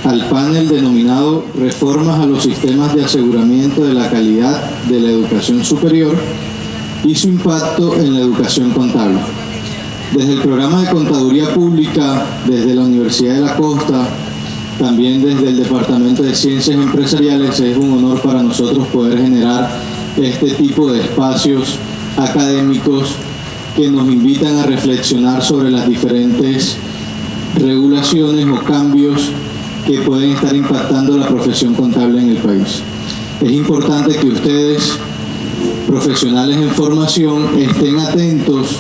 al panel denominado Reformas a los sistemas de aseguramiento de la calidad de la educación superior y su impacto en la educación contable. Desde el programa de Contaduría Pública, desde la Universidad de la Costa, también desde el Departamento de Ciencias Empresariales, es un honor para nosotros poder generar este tipo de espacios académicos que nos invitan a reflexionar sobre las diferentes regulaciones o cambios que pueden estar impactando la profesión contable en el país. Es importante que ustedes, profesionales en formación, estén atentos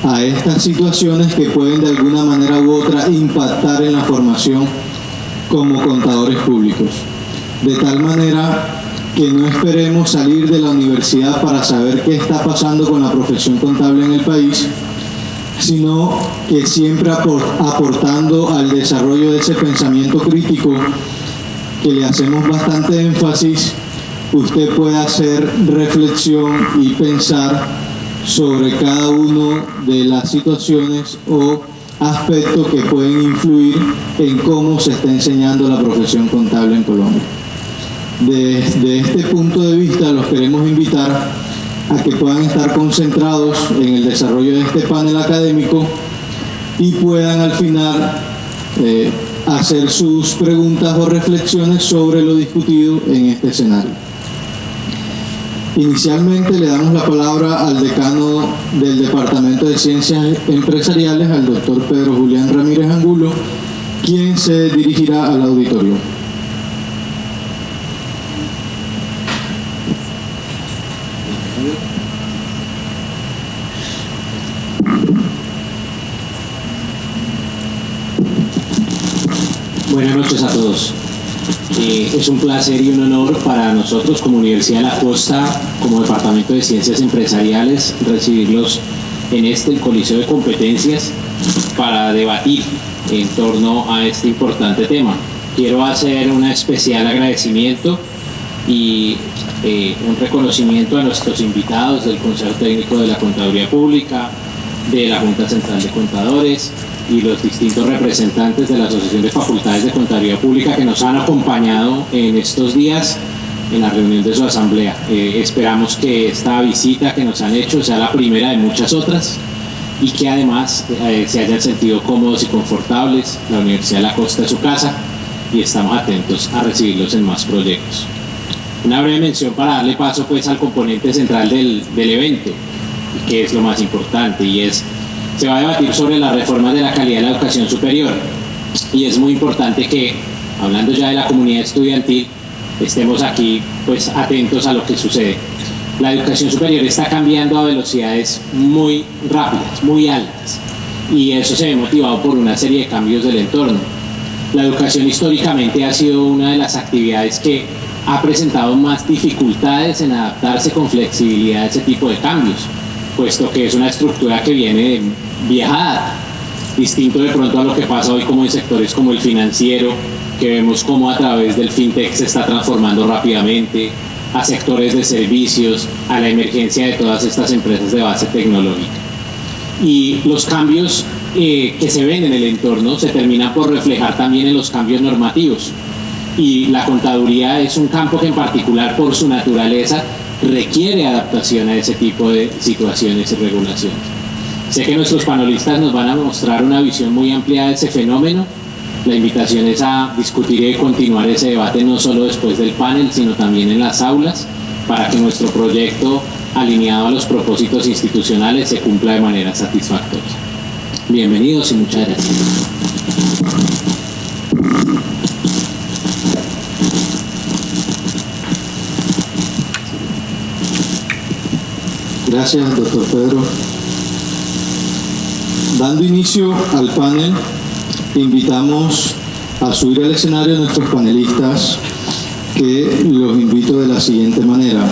a estas situaciones que pueden de alguna manera u otra impactar en la formación como contadores públicos. De tal manera que no esperemos salir de la universidad para saber qué está pasando con la profesión contable en el país, sino que siempre aportando al desarrollo de ese pensamiento crítico que le hacemos bastante énfasis, usted pueda hacer reflexión y pensar sobre cada una de las situaciones o aspectos que pueden influir en cómo se está enseñando la profesión contable en Colombia. Desde este punto de vista los queremos invitar a que puedan estar concentrados en el desarrollo de este panel académico y puedan al final hacer sus preguntas o reflexiones sobre lo discutido en este escenario. Inicialmente le damos la palabra al decano del Departamento de Ciencias Empresariales, al doctor Pedro Julián Ramírez Angulo, quien se dirigirá al auditorio. Buenas noches a todos. Es un placer y un honor para nosotros como Universidad de la Costa, como Departamento de Ciencias Empresariales, recibirlos en el Coliseo de Competencias para debatir en torno a este importante tema. Quiero hacer un especial agradecimiento y un reconocimiento a nuestros invitados del Consejo Técnico de la Contaduría Pública, de la Junta Central de Contadores y los distintos representantes de la Asociación de Facultades de Contaduría Pública que nos han acompañado en estos días en la reunión de su asamblea. Esperamos que esta visita que nos han hecho sea la primera de muchas otras y que además se hayan sentido cómodos y confortables. La Universidad de la Costa es su casa y estamos atentos a recibirlos en más proyectos. Una breve mención para darle paso pues al componente central del evento, que es lo más importante, y se va a debatir sobre las reformas de la calidad de la educación superior. Y es muy importante que, hablando ya de la comunidad estudiantil, estemos aquí pues atentos a lo que sucede. La educación superior está cambiando a velocidades muy rápidas, muy altas, y eso se ve motivado por una serie de cambios del entorno. La educación históricamente ha sido una de las actividades que ha presentado más dificultades en adaptarse con flexibilidad a ese tipo de cambios, puesto que es una estructura que viene de vieja data, distinto de pronto a lo que pasa hoy como en sectores como el financiero, que vemos cómo a través del fintech se está transformando rápidamente, a sectores de servicios, a la emergencia de todas estas empresas de base tecnológica. Y los cambios que se ven en el entorno se terminan por reflejar también en los cambios normativos. Y la contaduría es un campo que en particular por su naturaleza requiere adaptación a ese tipo de situaciones y regulaciones. Sé que nuestros panelistas nos van a mostrar una visión muy amplia de ese fenómeno. La invitación es a discutir y continuar ese debate no solo después del panel, sino también en las aulas, para que nuestro proyecto, alineado a los propósitos institucionales, se cumpla de manera satisfactoria. Bienvenidos y muchas gracias. Gracias, doctor Pedro. Dando inicio al panel, invitamos a subir al escenario a nuestros panelistas, que los invito de la siguiente manera.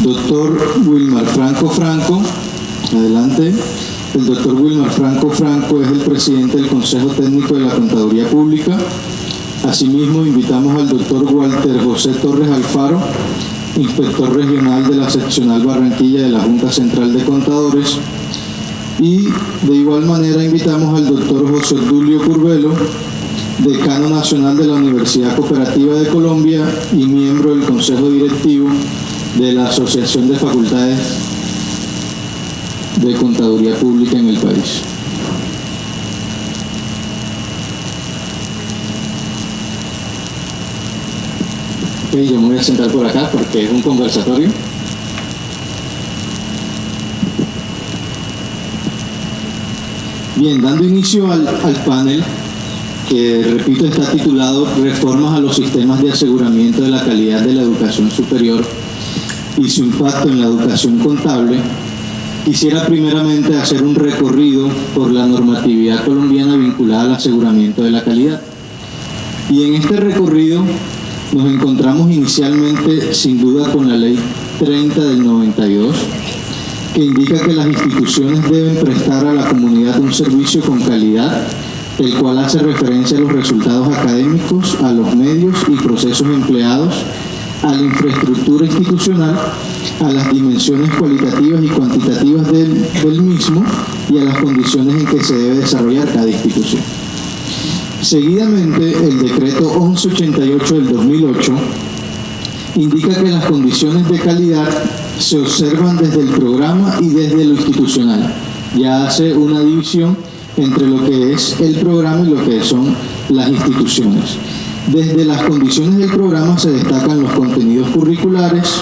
Doctor Wilmar Franco Franco, adelante. El doctor Wilmar Franco Franco es el presidente del Consejo Técnico de la Contaduría Pública. Asimismo, invitamos al doctor Walter José Torres Alfaro, inspector regional de la seccional Barranquilla de la Junta Central de Contadores, y de igual manera invitamos al doctor José Dulio Curvelo, decano nacional de la Universidad Cooperativa de Colombia y miembro del Consejo Directivo de la Asociación de Facultades de Contaduría Pública en el país. Okay, yo me voy a sentar por acá porque es un conversatorio. Bien, dando inicio al panel, que repito está titulado Reformas a los sistemas de aseguramiento de la calidad de la educación superior y su impacto en la educación contable, quisiera primeramente hacer un recorrido por la normatividad colombiana vinculada al aseguramiento de la calidad. Y en este recorrido nos encontramos inicialmente, sin duda, con la Ley 30 del 92, que indica que las instituciones deben prestar a la comunidad un servicio con calidad, el cual hace referencia a los resultados académicos, a los medios y procesos empleados, a la infraestructura institucional, a las dimensiones cualitativas y cuantitativas del mismo y a las condiciones en que se debe desarrollar cada institución. Seguidamente, el decreto 1188 del 2008 indica que las condiciones de calidad se observan desde el programa y desde lo institucional. Ya hace una división entre lo que es el programa y lo que son las instituciones. Desde las condiciones del programa se destacan los contenidos curriculares,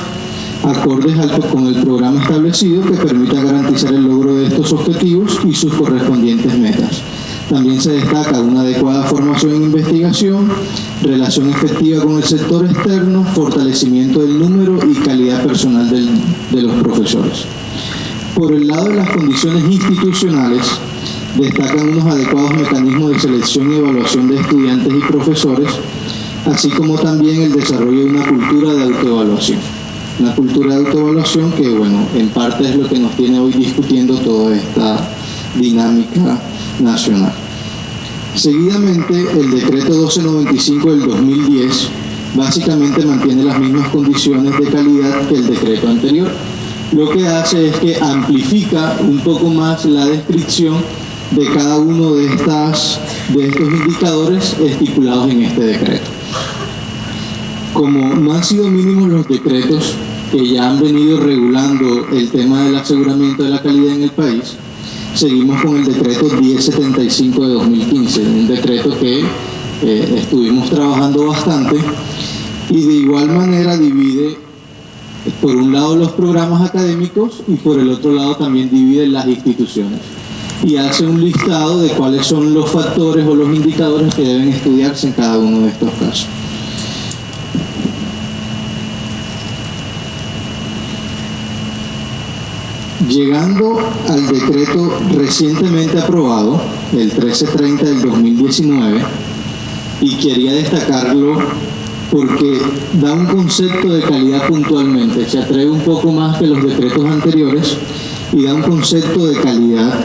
acordes con el programa establecido, que permita garantizar el logro de estos objetivos y sus correspondientes metas. También se destaca una adecuada formación en investigación, relación efectiva con el sector externo, fortalecimiento del número y calidad personal de los profesores. Por el lado de las condiciones institucionales, destacan unos adecuados mecanismos de selección y evaluación de estudiantes y profesores, así como también el desarrollo de una cultura de autoevaluación. Una cultura de autoevaluación que, bueno, en parte es lo que nos tiene hoy discutiendo toda esta dinámica nacional. Seguidamente, el decreto 1295 del 2010 básicamente mantiene las mismas condiciones de calidad que el decreto anterior. Lo que hace es que amplifica un poco más la descripción de cada uno de estos indicadores estipulados en este decreto. Como no han sido mínimos los decretos que ya han venido regulando el tema del aseguramiento de la calidad en el país, seguimos con el decreto 1075 de 2015, un decreto que estuvimos trabajando bastante y de igual manera divide por un lado los programas académicos y por el otro lado también divide las instituciones y hace un listado de cuáles son los factores o los indicadores que deben estudiarse en cada uno de estos casos. Llegando al decreto recientemente aprobado, el 1330 del 2019, y quería destacarlo porque da un concepto de calidad puntualmente, se atreve un poco más que los decretos anteriores y da un concepto de calidad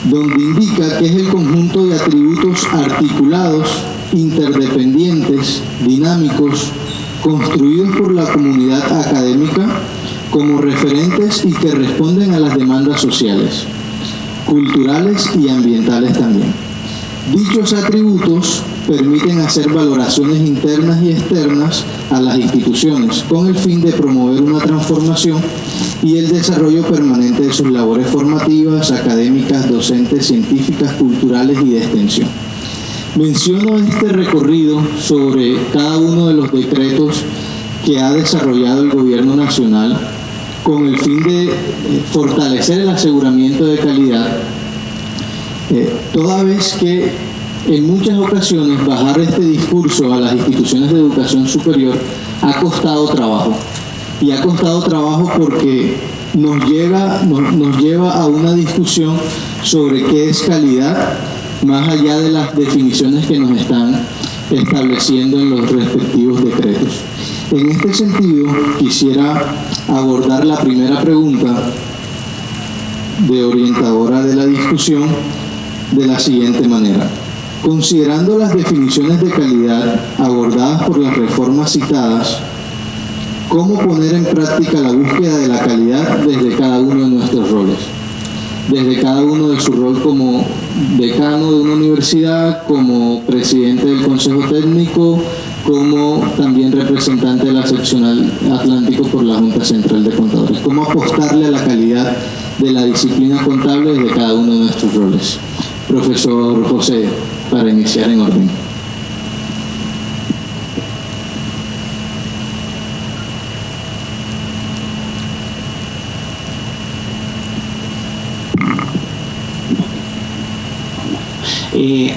donde indica que es el conjunto de atributos articulados, interdependientes, dinámicos, construidos por la comunidad académica como referentes y que responden a las demandas sociales, culturales y ambientales también. Dichos atributos permiten hacer valoraciones internas y externas a las instituciones con el fin de promover una transformación y el desarrollo permanente de sus labores formativas, académicas, docentes, científicas, culturales y de extensión. Menciono este recorrido sobre cada uno de los decretos que ha desarrollado el Gobierno Nacional con el fin de fortalecer el aseguramiento de calidad, toda vez que en muchas ocasiones bajar este discurso a las instituciones de educación superior ha costado trabajo. Y ha costado trabajo porque nos lleva a una discusión sobre qué es calidad, más allá de las definiciones que nos están estableciendo en los respectivos decretos. En este sentido, quisiera abordar la primera pregunta de orientadora de la discusión de la siguiente manera. Considerando las definiciones de calidad abordadas por las reformas citadas, ¿cómo poner en práctica la búsqueda de la calidad desde cada uno de nuestros roles? desde cada uno de su rol como decano de una universidad, como presidente del Consejo Técnico, como también representante de la seccional Atlántico por la Junta Central de Contadores. Cómo apostarle a la calidad de la disciplina contable desde cada uno de nuestros roles. Profesor José, para iniciar en orden.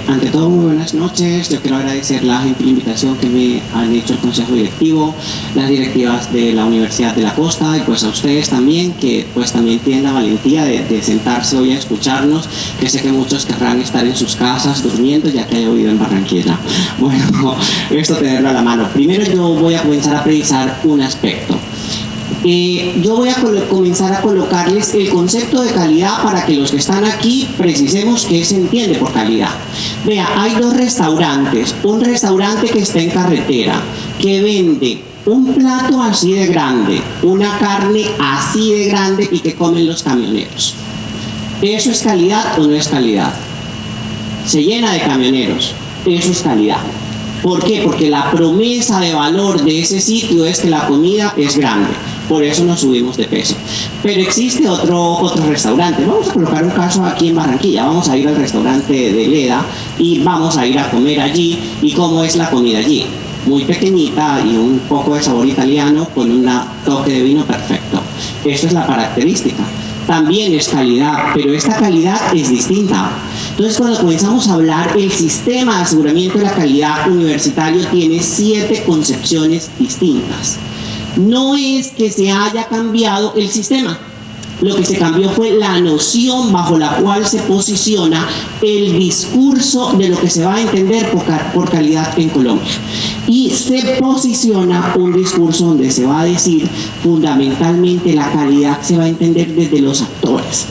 Ante todo, muy buenas noches. Yo quiero agradecer la gentil invitación que me han hecho el Consejo Directivo, las directivas de la Universidad de la Costa y pues a ustedes también, que pues también tienen la valentía de sentarse hoy a escucharnos, que sé que muchos querrán estar en sus casas durmiendo ya que haya llovido en Barranquilla. Bueno, esto tenerlo a la mano. Primero yo voy a comenzar a precisar un aspecto. Yo voy a comenzar a colocarles el concepto de calidad para que los que están aquí precisemos qué se entiende por calidad. Vea, hay dos restaurantes. Un restaurante que está en carretera, que vende un plato así de grande, una carne así de grande y que comen los camioneros. ¿Eso es calidad o no es calidad? Se llena de camioneros. Eso es calidad. ¿Por qué? Porque la promesa de valor de ese sitio es que la comida es grande. Por eso nos subimos de peso. Pero existe otro restaurante. Vamos a colocar un caso aquí en Barranquilla. Vamos a ir al restaurante de Leda y vamos a ir a comer allí. ¿Y cómo es la comida allí? Muy pequeñita y un poco de sabor italiano con un toque de vino perfecto. Eso es la característica. También es calidad, pero esta calidad es distinta. Entonces, cuando comenzamos a hablar, el sistema de aseguramiento de la calidad universitario tiene 7 concepciones distintas. No es que se haya cambiado el sistema, lo que se cambió fue la noción bajo la cual se posiciona el discurso de lo que se va a entender por calidad en Colombia. Y se posiciona un discurso donde se va a decir fundamentalmente la calidad se va a entender desde los actores.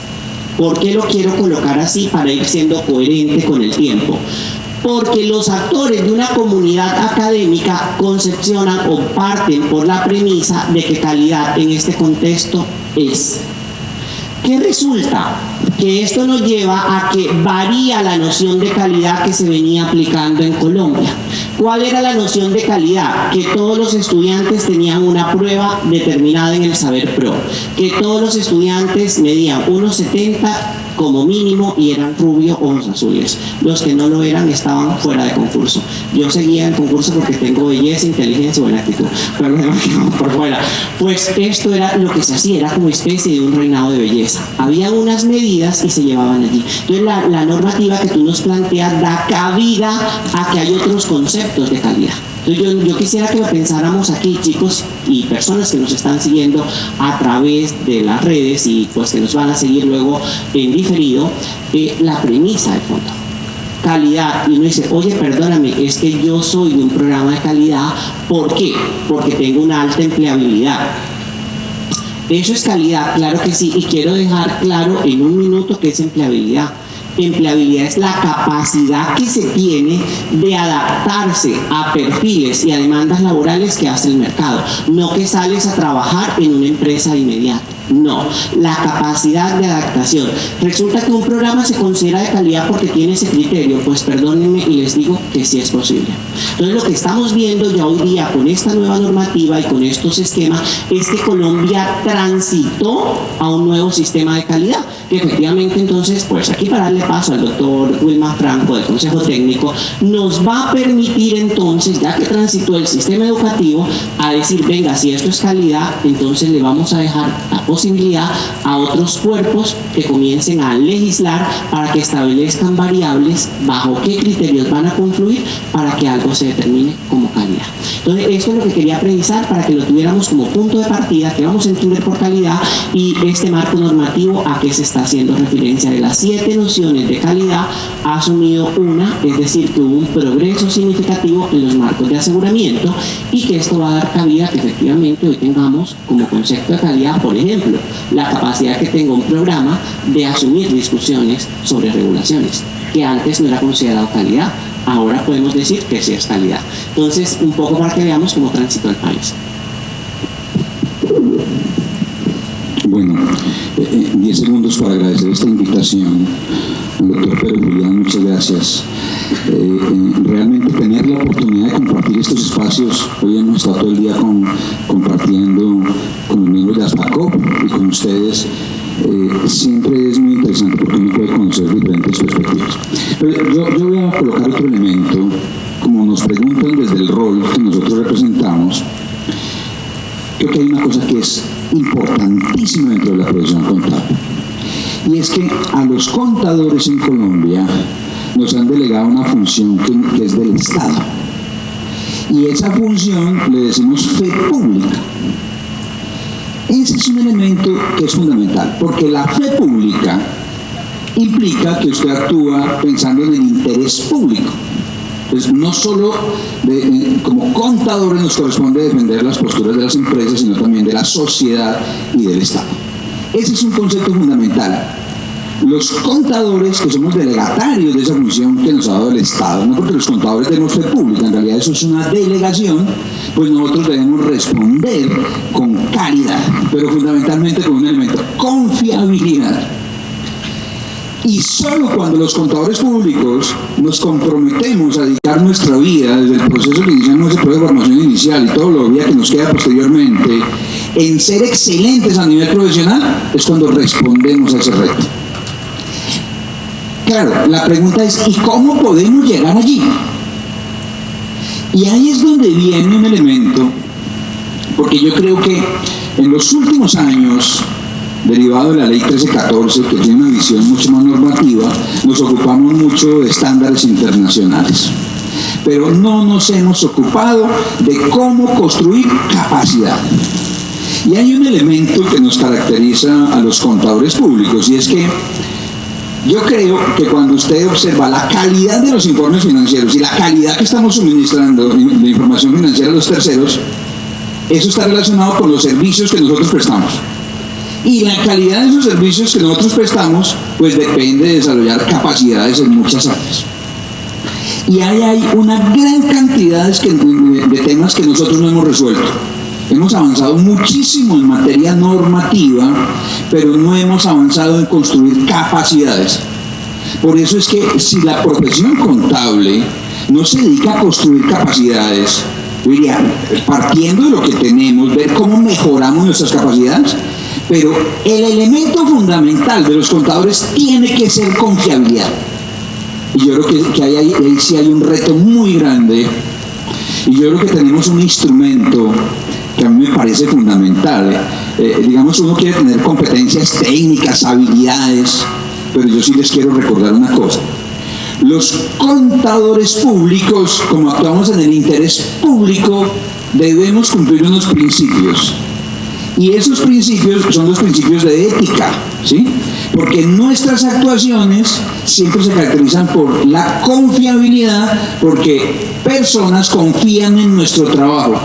¿Por qué lo quiero colocar así? Para ir siendo coherente con el tiempo. Porque los actores de una comunidad académica concepcionan o parten por la premisa de que calidad en este contexto es. ¿Qué resulta? Que esto nos lleva a que varía la noción de calidad que se venía aplicando en Colombia. ¿Cuál era la noción de calidad? Que todos los estudiantes tenían una prueba determinada en el Saber Pro, que todos los estudiantes medían 1,70 como mínimo y eran rubios o ojos azules. Los que no lo eran estaban fuera de concurso. Yo seguía el concurso porque tengo belleza, inteligencia y buena actitud. Pero me quedamos por fuera. Pues esto era lo que se hacía, era como especie de un reinado de belleza. Había unas medidas y se llevaban allí. Entonces la normativa que tú nos planteas da cabida a que hay otros conceptos de calidad. Entonces yo quisiera que lo pensáramos aquí, chicos y personas que nos están siguiendo a través de las redes y pues que nos van a seguir luego en diferido, la premisa de fondo. Calidad, y uno dice, oye, perdóname, es que yo soy de un programa de calidad. ¿Por qué? Porque tengo una alta empleabilidad. ¿Eso es calidad? Claro que sí, y quiero dejar claro en un minuto qué es empleabilidad. Empleabilidad es la capacidad que se tiene de adaptarse a perfiles y a demandas laborales que hace el mercado. No que sales a trabajar en una empresa de inmediato. No, la capacidad de adaptación. Resulta que un programa se considera de calidad porque tiene ese criterio. Pues perdónenme y les digo que sí es posible. Entonces lo que estamos viendo ya hoy día con esta nueva normativa y con estos esquemas es que Colombia transitó a un nuevo sistema de calidad. Que efectivamente entonces, pues aquí para darle paso al doctor Wilmar Franco del Consejo Técnico, nos va a permitir entonces, ya que transitó el sistema educativo, a decir, venga, si esto es calidad, entonces le vamos a dejar la posibilidad a otros cuerpos que comiencen a legislar para que establezcan variables bajo qué criterios van a confluir para que algo se determine como calidad. Entonces, esto es lo que quería precisar para que lo tuviéramos como punto de partida, que vamos a entender por calidad y este marco normativo a qué se está haciendo referencia. De las 7 nociones de calidad ha asumido una, es decir, que hubo un progreso significativo en los marcos de aseguramiento y que esto va a dar cabida que efectivamente hoy tengamos como concepto de calidad, por ejemplo, la capacidad que tenga un programa de asumir discusiones sobre regulaciones, que antes no era considerado calidad. Ahora podemos decir que sí es calidad. Entonces, un poco para que veamos cómo transitó el país. Bueno, 10 segundos aprovecho para agradecer esta invitación al doctor Pedro Julián, muchas gracias. Realmente tener la oportunidad de compartir estos espacios, hoy hemos estado todo el día compartiendo con los miembros de ASPACOP y con ustedes, siempre es muy interesante porque uno puede conocer diferentes perspectivas. Pero yo voy a colocar otro elemento, como nos preguntan desde el rol que nosotros representamos. Creo que hay una cosa que es importantísima dentro de la profesión contable, y es que a los contadores en Colombia nos han delegado una función que es del Estado, y esa función le decimos fe pública. Ese es un elemento que es fundamental, porque la fe pública implica que usted actúa pensando en el interés público. Entonces, no solo como contadores nos corresponde defender las posturas de las empresas, sino también de la sociedad y del Estado. Ese es un concepto fundamental. Los contadores, que somos delegatarios de esa función que nos ha dado el Estado, no porque los contadores demos fe pública, en realidad eso es una delegación, pues nosotros debemos responder con caridad, pero fundamentalmente con un elemento: confiabilidad. Y solo cuando los contadores públicos nos comprometemos a dedicar nuestra vida, desde el proceso que iniciamos, ese proceso de formación inicial y todo lo que nos queda posteriormente, en ser excelentes a nivel profesional, es cuando respondemos a ese reto. Claro, la pregunta es: ¿y cómo podemos llegar allí? Y ahí es donde viene un elemento, porque yo creo que en los últimos años, derivado de la ley 1314, que tiene una visión mucho más normativa, nos ocupamos mucho de estándares internacionales, pero no nos hemos ocupado de cómo construir capacidad. Y hay un elemento que nos caracteriza a los contadores públicos, y es que yo creo que cuando usted observa la calidad de los informes financieros y la calidad que estamos suministrando de información financiera a los terceros, eso está relacionado con los servicios que nosotros prestamos. Y la calidad de esos servicios que nosotros prestamos, pues depende de desarrollar capacidades en muchas áreas. Y ahí hay una gran cantidad de temas que nosotros no hemos resuelto. Hemos avanzado muchísimo en materia normativa, pero no hemos avanzado en construir capacidades. Por eso es que si la profesión contable no se dedica a construir capacidades, diría, partiendo de lo que tenemos, ver cómo mejoramos nuestras capacidades, pero el elemento fundamental de los contadores tiene que ser confiabilidad. Y yo creo que ahí sí hay un reto muy grande, y yo creo que tenemos un instrumento que a mí me parece fundamental. Digamos, uno quiere tener competencias técnicas, habilidades, pero yo sí les quiero recordar una cosa: los contadores públicos, como actuamos en el interés público, debemos cumplir unos principios, y esos principios son los principios de ética, ¿sí? Porque nuestras actuaciones siempre se caracterizan por la confiabilidad, porque personas confían en nuestro trabajo.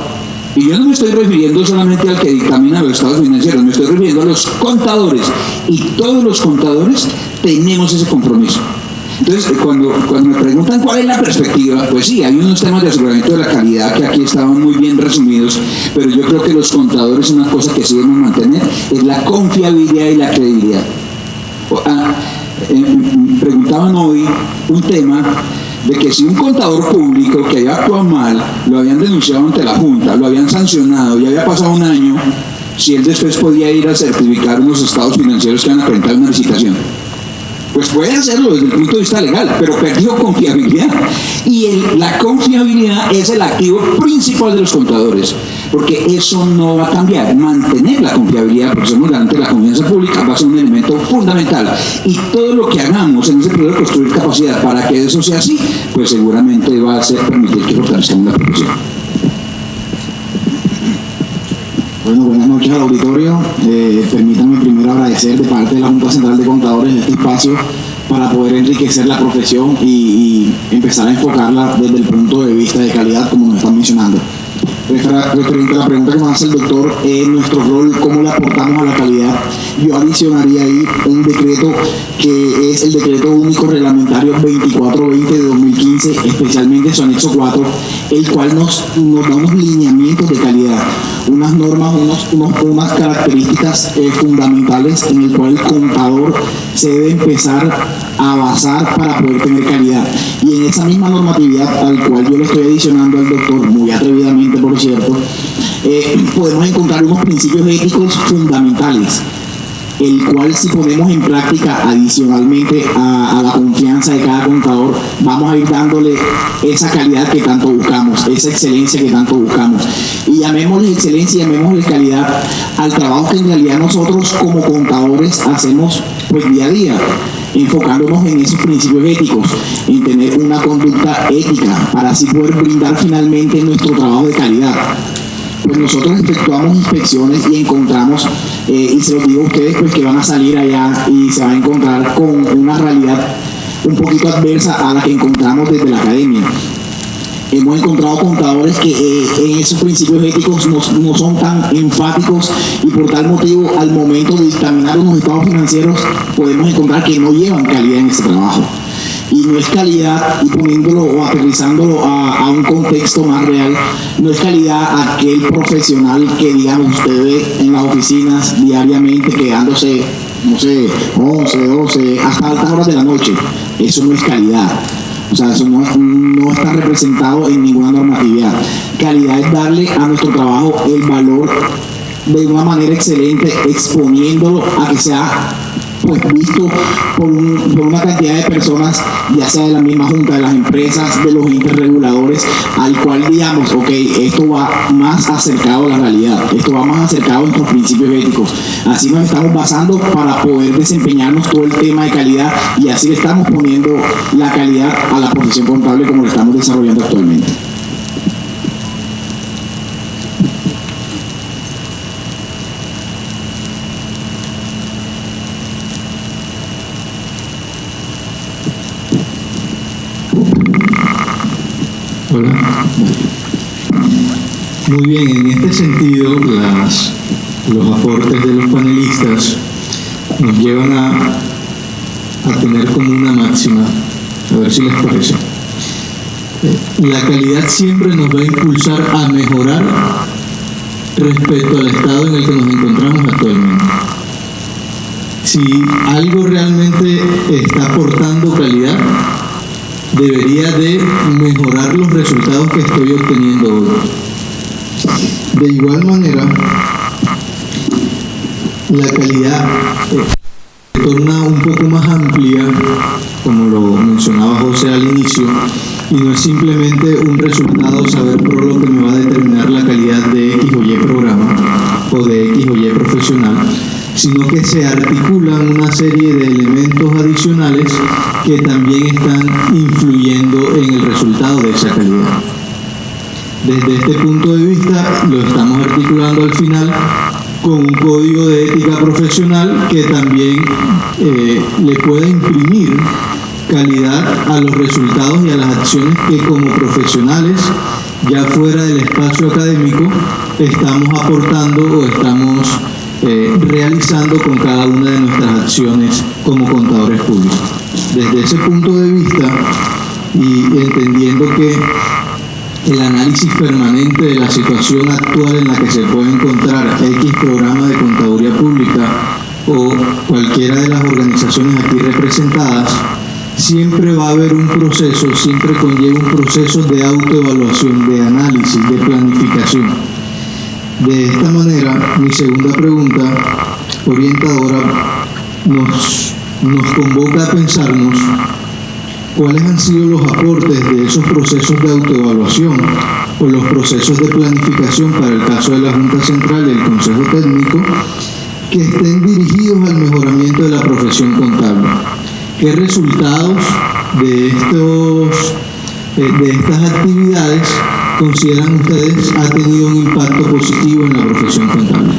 Y yo no me estoy refiriendo solamente al que dictamina los estados financieros, me estoy refiriendo a los contadores, y todos los contadores tenemos ese compromiso. Entonces, cuando me preguntan cuál es la perspectiva, pues sí, hay unos temas de aseguramiento de la calidad que aquí estaban muy bien resumidos, pero yo creo que los contadores, una cosa que sí debemos mantener es la confiabilidad y la credibilidad. Preguntaban hoy un tema de que si un contador público que había actuado mal, lo habían denunciado ante la Junta, lo habían sancionado, ya había pasado un año, si él después podía ir a certificar unos estados financieros que van a presentar una licitación. Pues puede hacerlo desde el punto de vista legal, pero perdió confiabilidad. Y la confiabilidad es el activo principal de los contadores, porque eso no va a cambiar. Mantener la confiabilidad, porque somos garantes de la confianza pública, va a ser un elemento fundamental. Y todo lo que hagamos en ese proceso de construir capacidad para que eso sea así, pues seguramente va a permitir que fortalezcamos la profesión. Bueno, buenas noches al auditorio. Permítanme primero agradecer de parte de la Junta Central de Contadores este espacio para poder enriquecer la profesión y empezar a enfocarla desde el punto de vista de calidad, como nos están mencionando. referente a la pregunta que nos hace el doctor, nuestro rol, cómo le aportamos a la calidad, yo adicionaría ahí un decreto que es el decreto único reglamentario 2420 de 2015, especialmente su anexo 4, el cual nos da unos lineamientos de calidad, unas normas, unas características fundamentales en el cual el contador se debe empezar a basar para poder tener calidad. Y en esa misma normatividad al cual yo le estoy adicionando al doctor, muy atrevidamente por cierto, podemos encontrar unos principios éticos fundamentales, el cual si ponemos en práctica adicionalmente a la confianza de cada contador, vamos a ir dándole esa calidad que tanto buscamos, esa excelencia que tanto buscamos. Y llamémosle excelencia, llamémosle calidad al trabajo que en realidad nosotros como contadores hacemos pues día a día, enfocándonos en esos principios éticos, en tener una conducta ética para así poder brindar finalmente nuestro trabajo de calidad. Pues nosotros efectuamos inspecciones y encontramos, y se los digo a ustedes, pues que van a salir allá y se van a encontrar con una realidad un poquito adversa a la que encontramos desde la academia. Hemos encontrado contadores que en esos principios éticos no son tan enfáticos y por tal motivo al momento de dictaminar unos estados financieros podemos encontrar que no llevan calidad en ese trabajo. Y no es calidad, y poniéndolo o aterrizándolo a un contexto más real, no es calidad aquel profesional que, digamos, usted ve en las oficinas diariamente quedándose, no sé, 11, 12, hasta altas horas de la noche. Eso no es calidad. O sea, eso no está representado en ninguna normatividad. Calidad es darle a nuestro trabajo el valor de una manera excelente, exponiéndolo a que sea pues visto por una cantidad de personas, ya sea de la misma junta, de las empresas, de los entes reguladores, al cual digamos, ok, esto va más acercado a la realidad, esto va más acercado a nuestros principios éticos. Así nos estamos basando para poder desempeñarnos todo el tema de calidad y así le estamos poniendo la calidad a la profesión contable como lo estamos desarrollando actualmente. Hola. Muy bien, en este sentido, los aportes de los panelistas nos llevan a tener como una máxima, a ver si les parece. La calidad siempre nos va a impulsar a mejorar respecto al estado en el que nos encontramos actualmente. Si algo realmente está aportando calidad, debería de mejorar los resultados que estoy obteniendo hoy. De igual manera, la calidad se torna un poco más amplia, como lo mencionaba José al inicio, y no es simplemente un resultado saber por lo que me va a determinar la calidad de X o Y programa o de X o Y profesional, sino que se articulan una serie de elementos adicionales que también están influyendo en el resultado de esa calidad. Desde este punto de vista, lo estamos articulando al final con un código de ética profesional que también le puede imprimir calidad a los resultados y a las acciones que como profesionales, ya fuera del espacio académico, estamos aportando o estamos realizando con cada una de nuestras acciones como contadores públicos. Desde ese punto de vista y entendiendo que el análisis permanente de la situación actual en la que se puede encontrar X programa de contaduría pública o cualquiera de las organizaciones aquí representadas, siempre va a haber un proceso, siempre conlleva un proceso de autoevaluación, de análisis, de planificación. De esta manera, mi segunda pregunta orientadora nos convoca a pensarnos cuáles han sido los aportes de esos procesos de autoevaluación o los procesos de planificación para el caso de la Junta Central y el Consejo Técnico que estén dirigidos al mejoramiento de la profesión contable. ¿Qué resultados de estas actividades consideran ustedes ha tenido un impacto positivo en la profesión contable?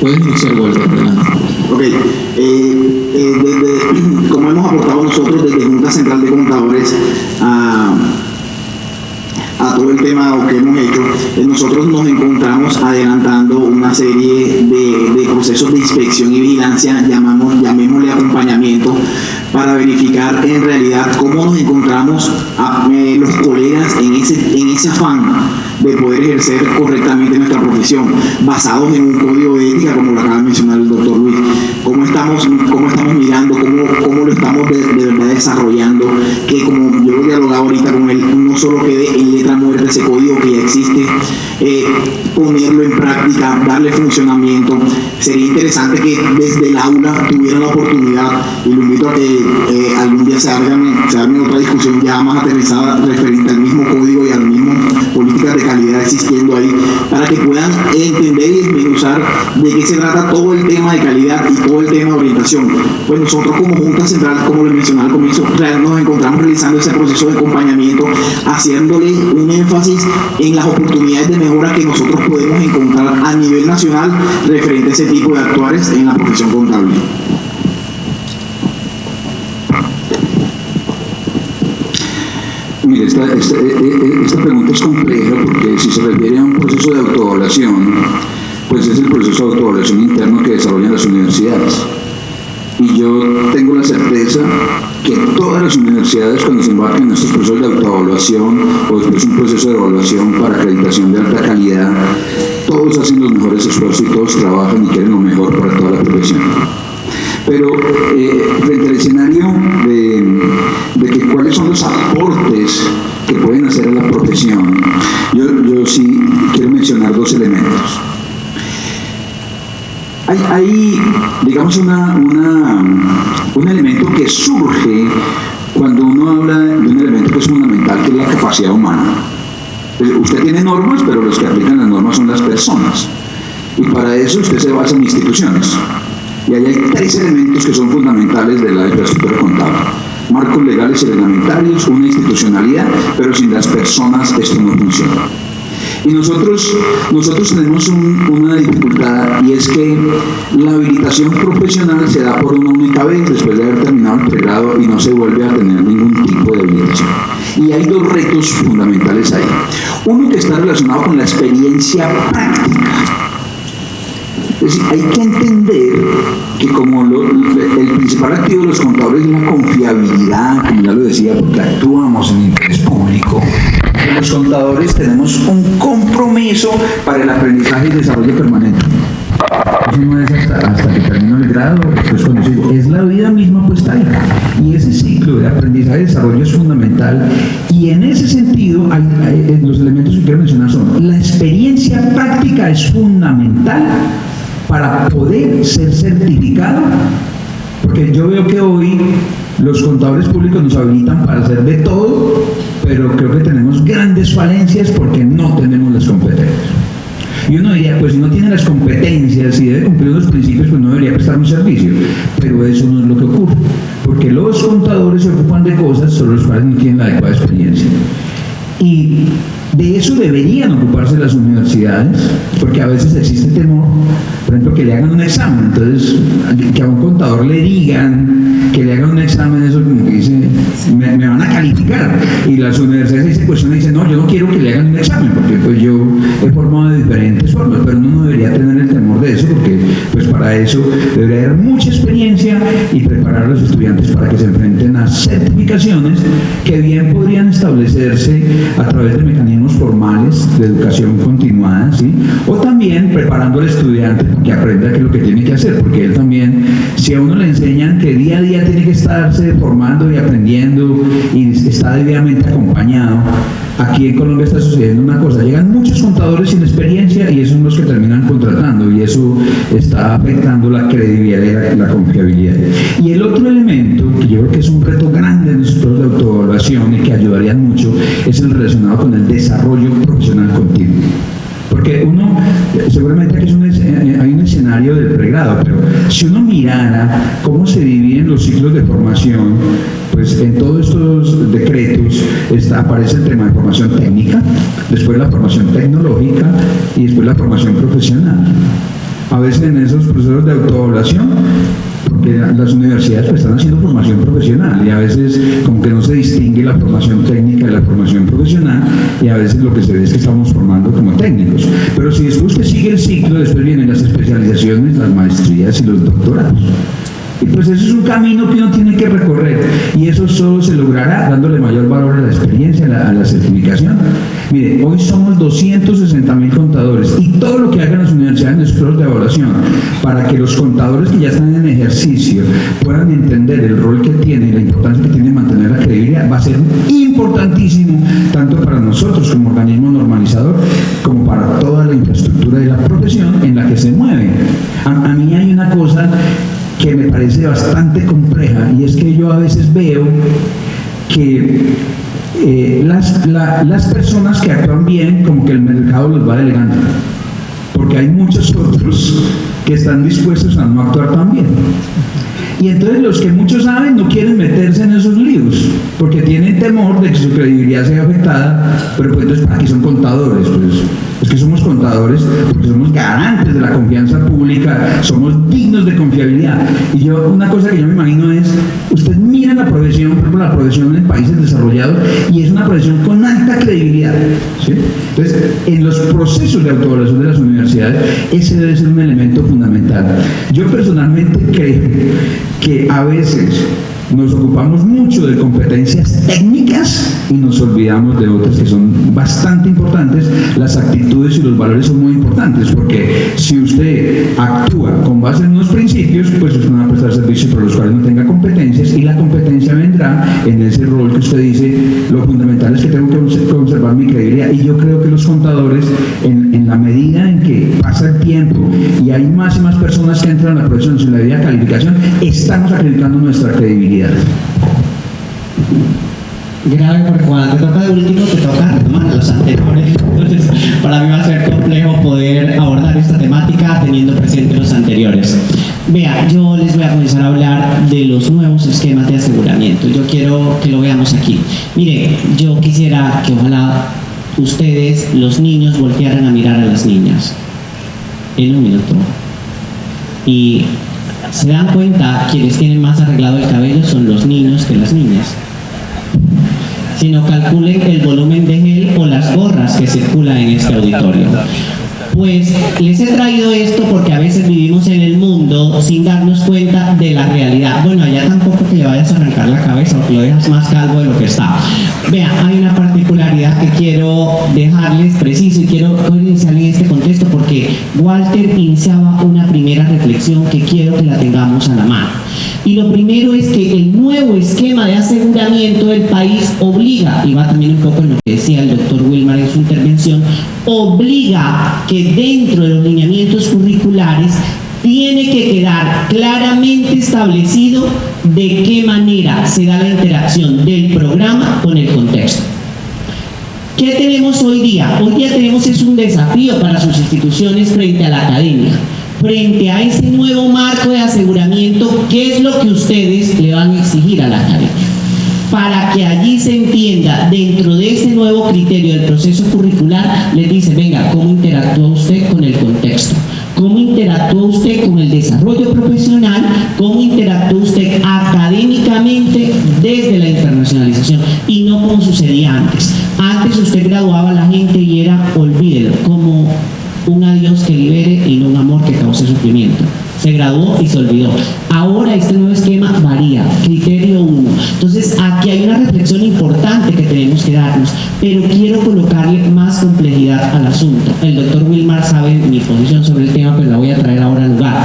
Puedes iniciar, Walter, adelante. Ok, como hemos aportado nosotros desde Junta Central de Contadores a todo el tema o que hemos hecho, nosotros nos encontramos adelantando una serie de procesos de inspección y vigilancia, llamémosle acompañamiento, para verificar en realidad cómo nos encontramos los colegas en ese afán de poder ejercer correctamente nuestra profesión, basados en un código de ética, como lo acaba de mencionar el doctor Luis. Cómo estamos mirando, cómo lo estamos de verdad desarrollando, que como yo he dialogado ahorita con él, no solo quede en letra muerta ese código que ya existe, ponerlo en práctica, darle funcionamiento. Sería interesante que desde el aula tuvieran la oportunidad, y lo invito a que algún día se arme otra discusión ya más aterrizada referente al mismo código y a las mismas políticas de calidad existiendo ahí, para que puedan entender y desmenuzar de qué se trata todo el tema de calidad y todo el tema de orientación. Pues nosotros como Junta Central, como les mencionaba al comienzo, nos encontramos realizando ese proceso de acompañamiento, haciéndole un énfasis en las oportunidades de mejora que nosotros podemos encontrar a nivel nacional referente a ese tipo de actuares en la profesión contable. Mire, esta pregunta es compleja porque si se refiere a un proceso de autoevaluación, pues es el proceso de autoevaluación interno que desarrollan las universidades. Y yo tengo la certeza que todas las universidades, cuando se embarcan en estos procesos de autoevaluación o después un proceso de evaluación para acreditación de alta calidad, todos hacen los mejores esfuerzos y todos trabajan y quieren lo mejor para toda la profesión. Pero frente al escenario de que cuáles son los aportes que pueden hacer a la profesión, yo sí quiero mencionar dos elementos. Hay digamos, un elemento que surge cuando uno habla de un elemento que es fundamental, que es la capacidad humana. Usted tiene normas, pero los que aplican las normas son las personas. Y para eso usted se basa en instituciones. Y ahí hay tres elementos que son fundamentales de la infraestructura contable: marcos legales y reglamentarios, una institucionalidad, pero sin las personas esto no funciona. Y nosotros tenemos una dificultad, y es que la habilitación profesional se da por una única vez después de haber terminado el pregrado y no se vuelve a tener ningún tipo de habilitación. Y hay dos retos fundamentales ahí. Uno que está relacionado con la experiencia práctica. Es decir, hay que entender que como el principal activo de los contadores es la confiabilidad, como ya lo decía, porque actuamos en interés público, los contadores tenemos un compromiso para el aprendizaje y desarrollo permanente. Eso no es hasta que termino el grado, pues cuando digo, es la vida misma puesta ahí. Y ese ciclo de aprendizaje y desarrollo es fundamental. Y en ese sentido, los elementos que quiero mencionar son: la experiencia práctica es fundamental para poder ser certificado, porque yo veo que hoy los contadores públicos nos habilitan para hacer de todo, pero creo que tenemos grandes falencias porque no tenemos las competencias. Y uno diría, pues si no tiene las competencias y debe cumplir los principios, pues no debería prestar un servicio. Pero eso no es lo que ocurre, porque los contadores se ocupan de cosas sobre las cuales no tienen la adecuada experiencia. Y de eso deberían ocuparse las universidades, porque a veces existe temor, por ejemplo, que le hagan un examen. Entonces, que a un contador le digan que le hagan un examen, eso como que dice, me van a calificar. Y las universidades se cuestionan y dicen, no, yo no quiero que le hagan un examen, porque pues yo he formado de diferentes formas, pero uno no debería tener el temor de eso, porque pues para eso debería haber mucha experiencia y preparar a los estudiantes para que se enfrenten a certificaciones que bien podrían establecerse a través de mecanismos formales de educación continuada, ¿sí? O también preparando al estudiante para que aprenda qué es lo que tiene que hacer, porque él también, si a uno le enseñan que día a día tiene que estarse formando y aprendiendo y está debidamente acompañado, aquí en Colombia está sucediendo una cosa: llegan muchos contadores sin experiencia y esos son los que terminan contratando, y eso está afectando la credibilidad y la confiabilidad. Y el otro elemento que yo creo que es un reto grande en los procesos de autoevaluación y que ayudarían mucho es el relacionado con el desarrollo profesional continuo. Porque uno, seguramente aquí hay un escenario del pregrado, pero si uno mirara cómo se dividen los ciclos de formación, pues en todos estos decretos aparece el tema de formación técnica, después la formación tecnológica y después la formación profesional. A veces en esos procesos de autoevaluación, porque las universidades pues están haciendo formación profesional y a veces como que no se distingue la formación técnica de la formación profesional y a veces lo que se ve es que estamos formando como técnicos. Pero si después usted sigue el ciclo, después vienen las especializaciones, las maestrías y los doctorados. Y pues eso es un camino que uno tiene que recorrer y eso solo se logrará dándole mayor valor a la experiencia, a la certificación. Mire, hoy somos 260.000 contadores y todo lo que hagan las universidades en los procesos de evaluación para que los contadores que ya están en ejercicio puedan entender el rol que tiene y la importancia que tiene mantener la credibilidad va a ser importantísimo tanto para nosotros como organismo normalizador como para toda la infraestructura de la profesión en la que se mueve. A mí hay una cosa que me parece bastante compleja y es que yo a veces veo que las personas que actúan bien como que el mercado los va delegando porque hay muchos otros que están dispuestos a no actuar tan bien y entonces los que muchos saben no quieren meterse en esos líos porque tienen temor de que su credibilidad sea afectada, pero pues entonces aquí son contadores, pues es que somos contadores porque somos garantes de la confianza pública, somos dignos de confiabilidad. Y yo, una cosa que yo me imagino es, usted mira la profesión, por ejemplo, la profesión en países desarrollados, y es una profesión con alta credibilidad, ¿sí? Entonces, en los procesos de autoevaluación de las universidades, ese debe ser un elemento fundamental. Yo personalmente creo que a veces nos ocupamos mucho de competencias técnicas y nos olvidamos de otras que son bastante importantes. Las actitudes y los valores son muy importantes porque si usted actúa con base en unos principios, pues usted no va a prestar servicios por los cuales no tenga competencias y la competencia vendrá en ese rol que usted dice, lo fundamental es que tengo que conservar mi credibilidad. Y yo creo que los contadores, en la medida en que pasa el tiempo y hay más y más personas que entran a la profesión sin la debida calificación, estamos acreditando nuestra credibilidad. Grave, porque cuando te toca de último te toca retomar a los anteriores. Entonces, para mí va a ser complejo poder abordar esta temática teniendo presente los anteriores. Vea, yo les voy a comenzar a hablar de los nuevos esquemas de aseguramiento. Yo quiero que lo veamos aquí. Mire, yo quisiera que ojalá ustedes, los niños, voltearan a mirar a las niñas. En un minuto. Y se dan cuenta, quienes tienen más arreglado el cabello son los niños que las niñas. Si no, calculen el volumen de gel o las gorras que circulan en este auditorio. Pues les he traído esto porque a veces vivimos en el mundo sin darnos cuenta de la realidad. Bueno, allá tampoco que le vayas a arrancar la cabeza o que lo dejas más calvo de lo que está. Vean, hay una particularidad que quiero dejarles preciso y quiero iniciar en este contexto porque Walter iniciaba una primera reflexión que quiero que la tengamos a la mano. Y lo primero es que el nuevo esquema de aseguramiento del país obliga, y va también un poco en lo que decía el doctor Wilmar en su intervención, obliga que dentro de los lineamientos curriculares tiene que quedar claramente establecido de qué manera se da la interacción del programa con el contexto. ¿Qué tenemos hoy día? Hoy día tenemos es un desafío para sus instituciones frente a la academia. Frente a ese nuevo marco de aseguramiento, ¿qué es lo que ustedes le van a exigir a la academia? Para que allí se entienda, dentro de ese nuevo criterio del proceso curricular, les dice, venga, ¿cómo interactúa usted con el contexto? ¿Cómo interactúa usted con el desarrollo profesional? ¿Cómo interactúa usted académicamente desde la internacionalización? Y no como sucedía antes. Antes usted graduaba a la gente y era, olvídelo, como un adiós que libere y no un amor que cause sufrimiento. Se graduó y se olvidó. Ahora este nuevo esquema varía. Criterio 1. Entonces aquí hay una reflexión importante que tenemos que darnos, pero quiero colocarle más complejidad al asunto. El doctor Wilmar sabe mi posición sobre el tema, pero la voy a traer ahora al lugar.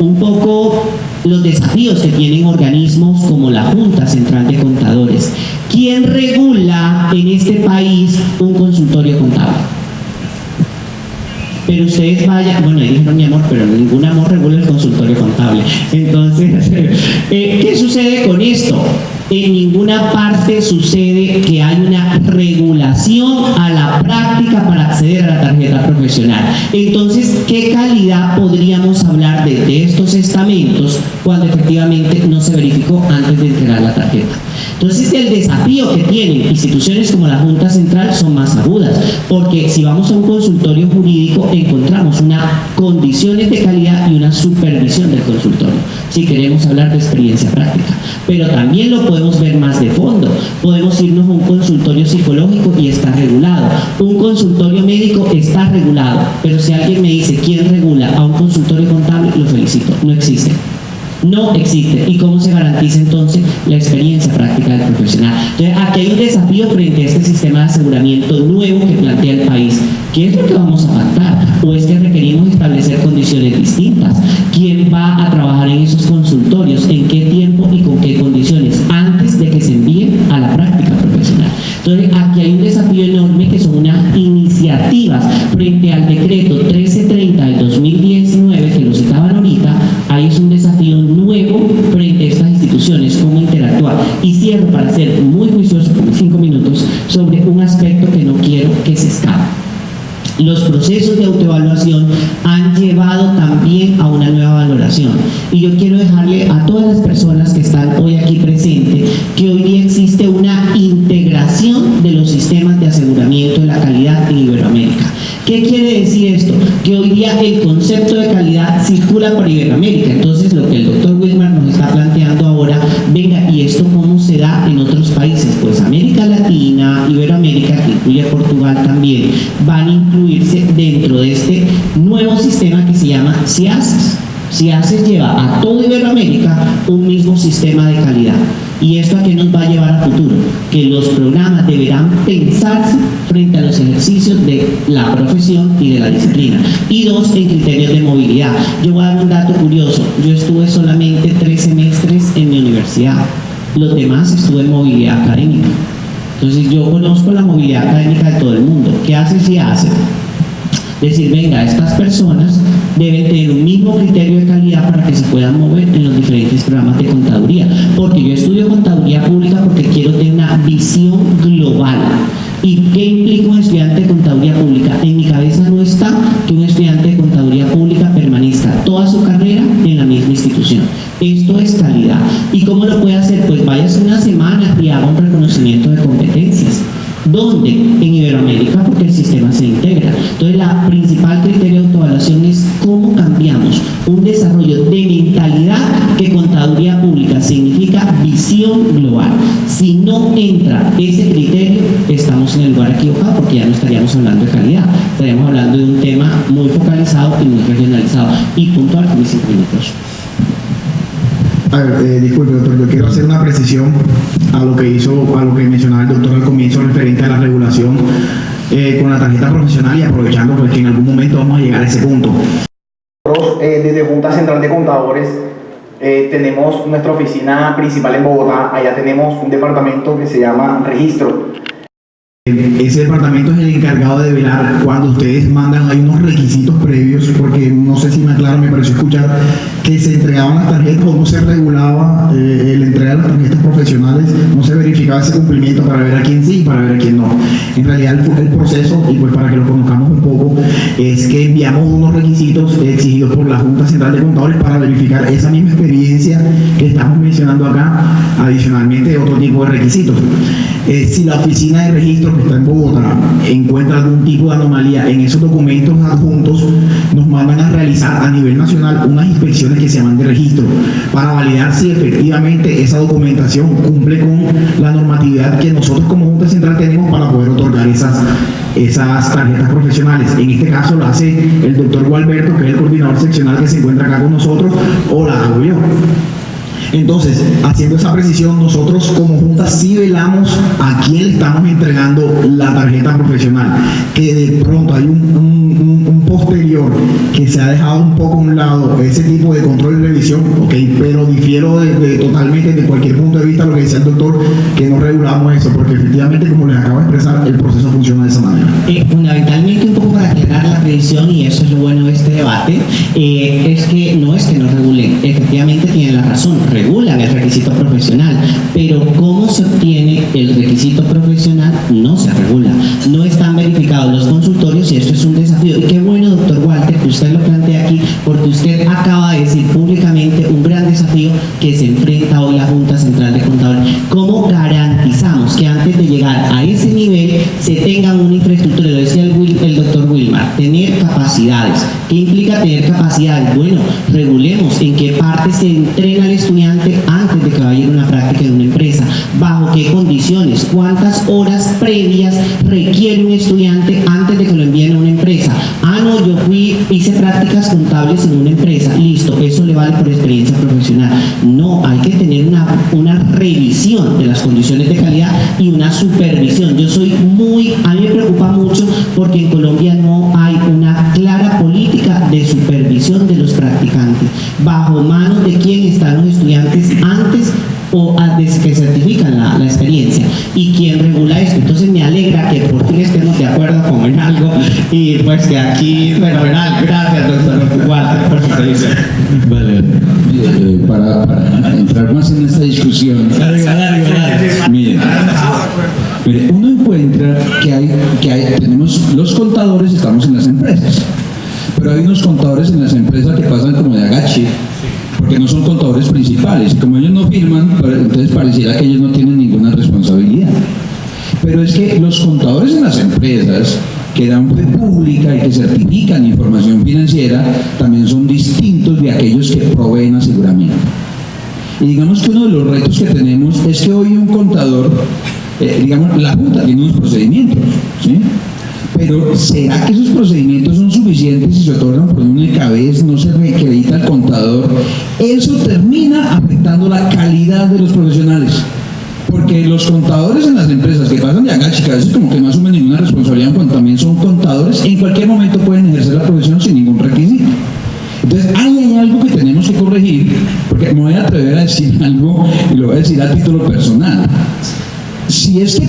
Un poco los desafíos que tienen organismos como la Junta Central de Contadores. ¿Quién regula en este país un consultorio contable? Pero ustedes vayan, bueno, ahí dijeron mi amor, pero ningún amor regula el consultorio contable. Entonces, ¿qué sucede con esto? En ninguna parte sucede que hay una regulación a la práctica para acceder a la tarjeta profesional. Entonces, ¿qué calidad podríamos hablar de estos estamentos cuando efectivamente no se verificó antes de entregar la tarjeta? Entonces el desafío que tienen instituciones como la Junta Central son más agudas, porque si vamos a un consultorio jurídico encontramos unas condiciones de calidad y una supervisión del consultorio, si queremos hablar de experiencia práctica, pero también lo podemos ver más de fondo. Podemos irnos a un consultorio psicológico y está regulado, un consultorio médico está regulado, pero si alguien me dice quién regula a un consultorio contable, lo felicito, no existe. No existe. ¿Y cómo se garantiza entonces la experiencia práctica del profesional? Entonces, aquí hay un desafío frente a este sistema de aseguramiento nuevo que plantea el país. ¿Qué es lo que vamos a pactar? ¿O es que requerimos establecer condiciones distintas? ¿Quién va a trabajar en esos consultorios? ¿En qué tiempo y con qué condiciones? Antes de que se envíen a la práctica profesional. Entonces, aquí hay un desafío enorme que son unas iniciativas frente al decreto 1330 del 2019, que lo citaban ahorita. Ahí es un desafío nuevo frente a estas instituciones, cómo interactuar. Y cierro para ser muy juicioso por 5 minutos sobre un aspecto que no quiero que se escape. Los procesos de autoevaluación han llevado también a una nueva valoración. Y yo quiero dejarle a todas las personas que están hoy aquí presentes que hoy día existe una integración de los sistemas de aseguramiento de la calidad en Iberoamérica. ¿Qué quiere decir esto? Que hoy día el concepto de calidad circula por Iberoamérica. Entonces, lo que el doctor Wilmar nos está planteando ahora, venga, ¿y esto cómo se da en otros países? Pues América Latina, Iberoamérica, que incluye Portugal también, van a incluirse dentro de este nuevo sistema que se llama CIASES. CIASES lleva a toda Iberoamérica un mismo sistema de calidad. ¿Y esto a qué nos va a llevar a futuro? Que los programas deberán pensarse frente a los ejercicios de la profesión y de la disciplina. Y 2, en criterios de movilidad. Yo voy a dar un dato curioso. Yo estuve solamente 3 semestres en mi universidad. Los demás estuve en movilidad académica. Entonces yo conozco la movilidad académica de todo el mundo. ¿Qué hace CIASES? Decir, venga, estas personas deben tener un mismo criterio de calidad para que se puedan mover en los diferentes programas de contaduría. Porque yo estudio contaduría pública porque quiero tener una visión global. ¿Y qué implica un estudiante de contaduría pública? En mi cabeza no está que un estudiante de contaduría pública permanezca toda su carrera en la misma institución. Esto es calidad. ¿Y cómo lo puede hacer? Pues váyase una semana y haga un reconocimiento de competencias. ¿Dónde? En Iberoamérica, porque el sistema se integra. Entonces, la principal criterio de autoevaluación es cómo cambiamos un desarrollo de mentalidad, que contaduría pública significa visión global. Si no entra ese criterio, estamos en el lugar equivocado, porque ya no estaríamos hablando de calidad, estaríamos hablando de un tema muy focalizado y muy regionalizado. Y puntual con mis 5 minutos. A ver, disculpe, doctor, yo quiero hacer una precisión a lo que mencionaba el doctor al comienzo referente a la regulación con la tarjeta profesional, y aprovechando pues que en algún momento vamos a llegar a ese punto. Nosotros desde Junta Central de Contadores tenemos nuestra oficina principal en Bogotá. Allá tenemos un departamento que se llama Registro. Ese departamento es el encargado de velar cuando ustedes mandan, hay unos requisitos previos, porque no sé si me aclaro, me pareció escuchar que se entregaban las tarjetas o no se regulaba el entrega de las tarjetas profesionales, no se verificaba ese cumplimiento para ver a quién sí y para ver a quién no. En realidad el proceso, y pues para que lo conozcamos un poco, es que enviamos unos requisitos exigidos por la Junta Central de Contadores para verificar esa misma experiencia que estamos mencionando acá, adicionalmente de otro tipo de requisitos. Si la oficina de registro que está en Bogotá encuentra algún tipo de anomalía en esos documentos adjuntos, nos mandan a realizar a nivel nacional unas inspecciones que se llaman de registro para validar si efectivamente esa documentación cumple con la normatividad que nosotros como Junta Central tenemos para poder otorgar esas tarjetas profesionales. En este caso lo hace el doctor Gualberto, que es el coordinador seccional que se encuentra acá con nosotros, o la hago yo. Entonces, haciendo esa precisión, nosotros como Junta sí velamos a quién le estamos entregando la tarjeta profesional, que de pronto hay un posterior que se ha dejado un poco a un lado ese tipo de control y revisión, pero difiero totalmente de cualquier punto de vista lo que decía el doctor, que no regulamos eso, porque efectivamente, como les acabo de expresar, el proceso funciona de esa manera. Fundamentalmente, un poco para aclarar la revisión, y eso es lo bueno de este debate, es que no regulen, efectivamente tienen la razón, regulan el requisito profesional, pero cómo se obtiene el requisito profesional no se regula, no están verificados los consultorios, y esto es un desafío. Y qué bueno, doctor Walter, que usted lo plantea aquí, porque usted acaba de decir públicamente un gran desafío que se enfrenta hoy la Junta Central de Contadores. ¿Cómo garantizamos que antes de llegar a ese nivel se tenga una infraestructura? Lo decía el doctor Wilmar, tener capacidades. ¿Qué implica tener capacidades? Bueno, regulemos en qué parte se entrena al estudiante antes de que vaya a ir a una práctica en una empresa, bajo qué condiciones, cuántas horas previas requiere un estudiante antes de que lo envíen a una empresa. Ah, no, yo hice prácticas contables en una empresa, listo, eso le vale por experiencia profesional. No, hay que tener una revisión de las condiciones de calidad y una supervisión. A mí me preocupa mucho porque en Colombia no hay una clara política de supervisión de los practicantes. ¿Bajo manos de quién están los estudiantes antes o desde que certifican la experiencia? ¿Y quién regula esto? Entonces me alegra que por fin estemos de acuerdo como en algo, y pues que aquí, fenomenal. Gracias, doctor Walter, por su revisión. Vale. Para entrar más en esta discusión, mire, uno encuentra que tenemos los contadores, estamos en las empresas, pero hay unos contadores en las empresas que pasan como de agache, porque no son contadores principales, y como ellos no firman, entonces pareciera que ellos no tienen ninguna responsabilidad. Pero es que los contadores en las empresas que dan fe pública y que certifican información financiera también son distintos de aquellos que proveen aseguramiento. Y digamos que uno de los retos que tenemos es que hoy un contador, la Junta tiene unos procedimientos, ¿sí? Pero ¿será que esos procedimientos son suficientes si se otorgan por un ECABES, no se reacredita al contador? Eso termina afectando la calidad de los profesionales. Porque los contadores en las empresas que pasan de agache, que a veces como que no asumen ninguna responsabilidad cuando también son contadores, en cualquier momento pueden ejercer la profesión sin ningún requisito. Entonces hay algo que tenemos que corregir, porque me voy a atrever a decir algo y lo voy a decir a título personal. Si es que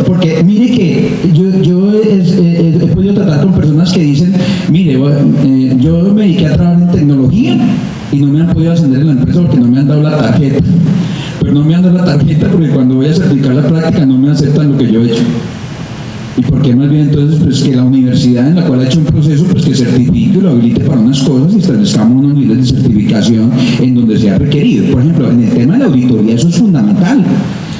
porque mire que yo he podido tratar con personas que dicen, mire, yo me dediqué a trabajar en tecnología y no me han podido ascender en la empresa porque no me han dado la tarjeta. Pero no me han dado la tarjeta porque cuando voy a certificar la práctica no me aceptan lo que yo he hecho. ¿Y por qué más bien entonces? Pues que la universidad en la cual ha hecho un proceso, pues que certifique y lo habilite para unas cosas y establezcamos unos niveles de certificación en donde sea requerido. Por ejemplo, en el tema de la auditoría eso es fundamental,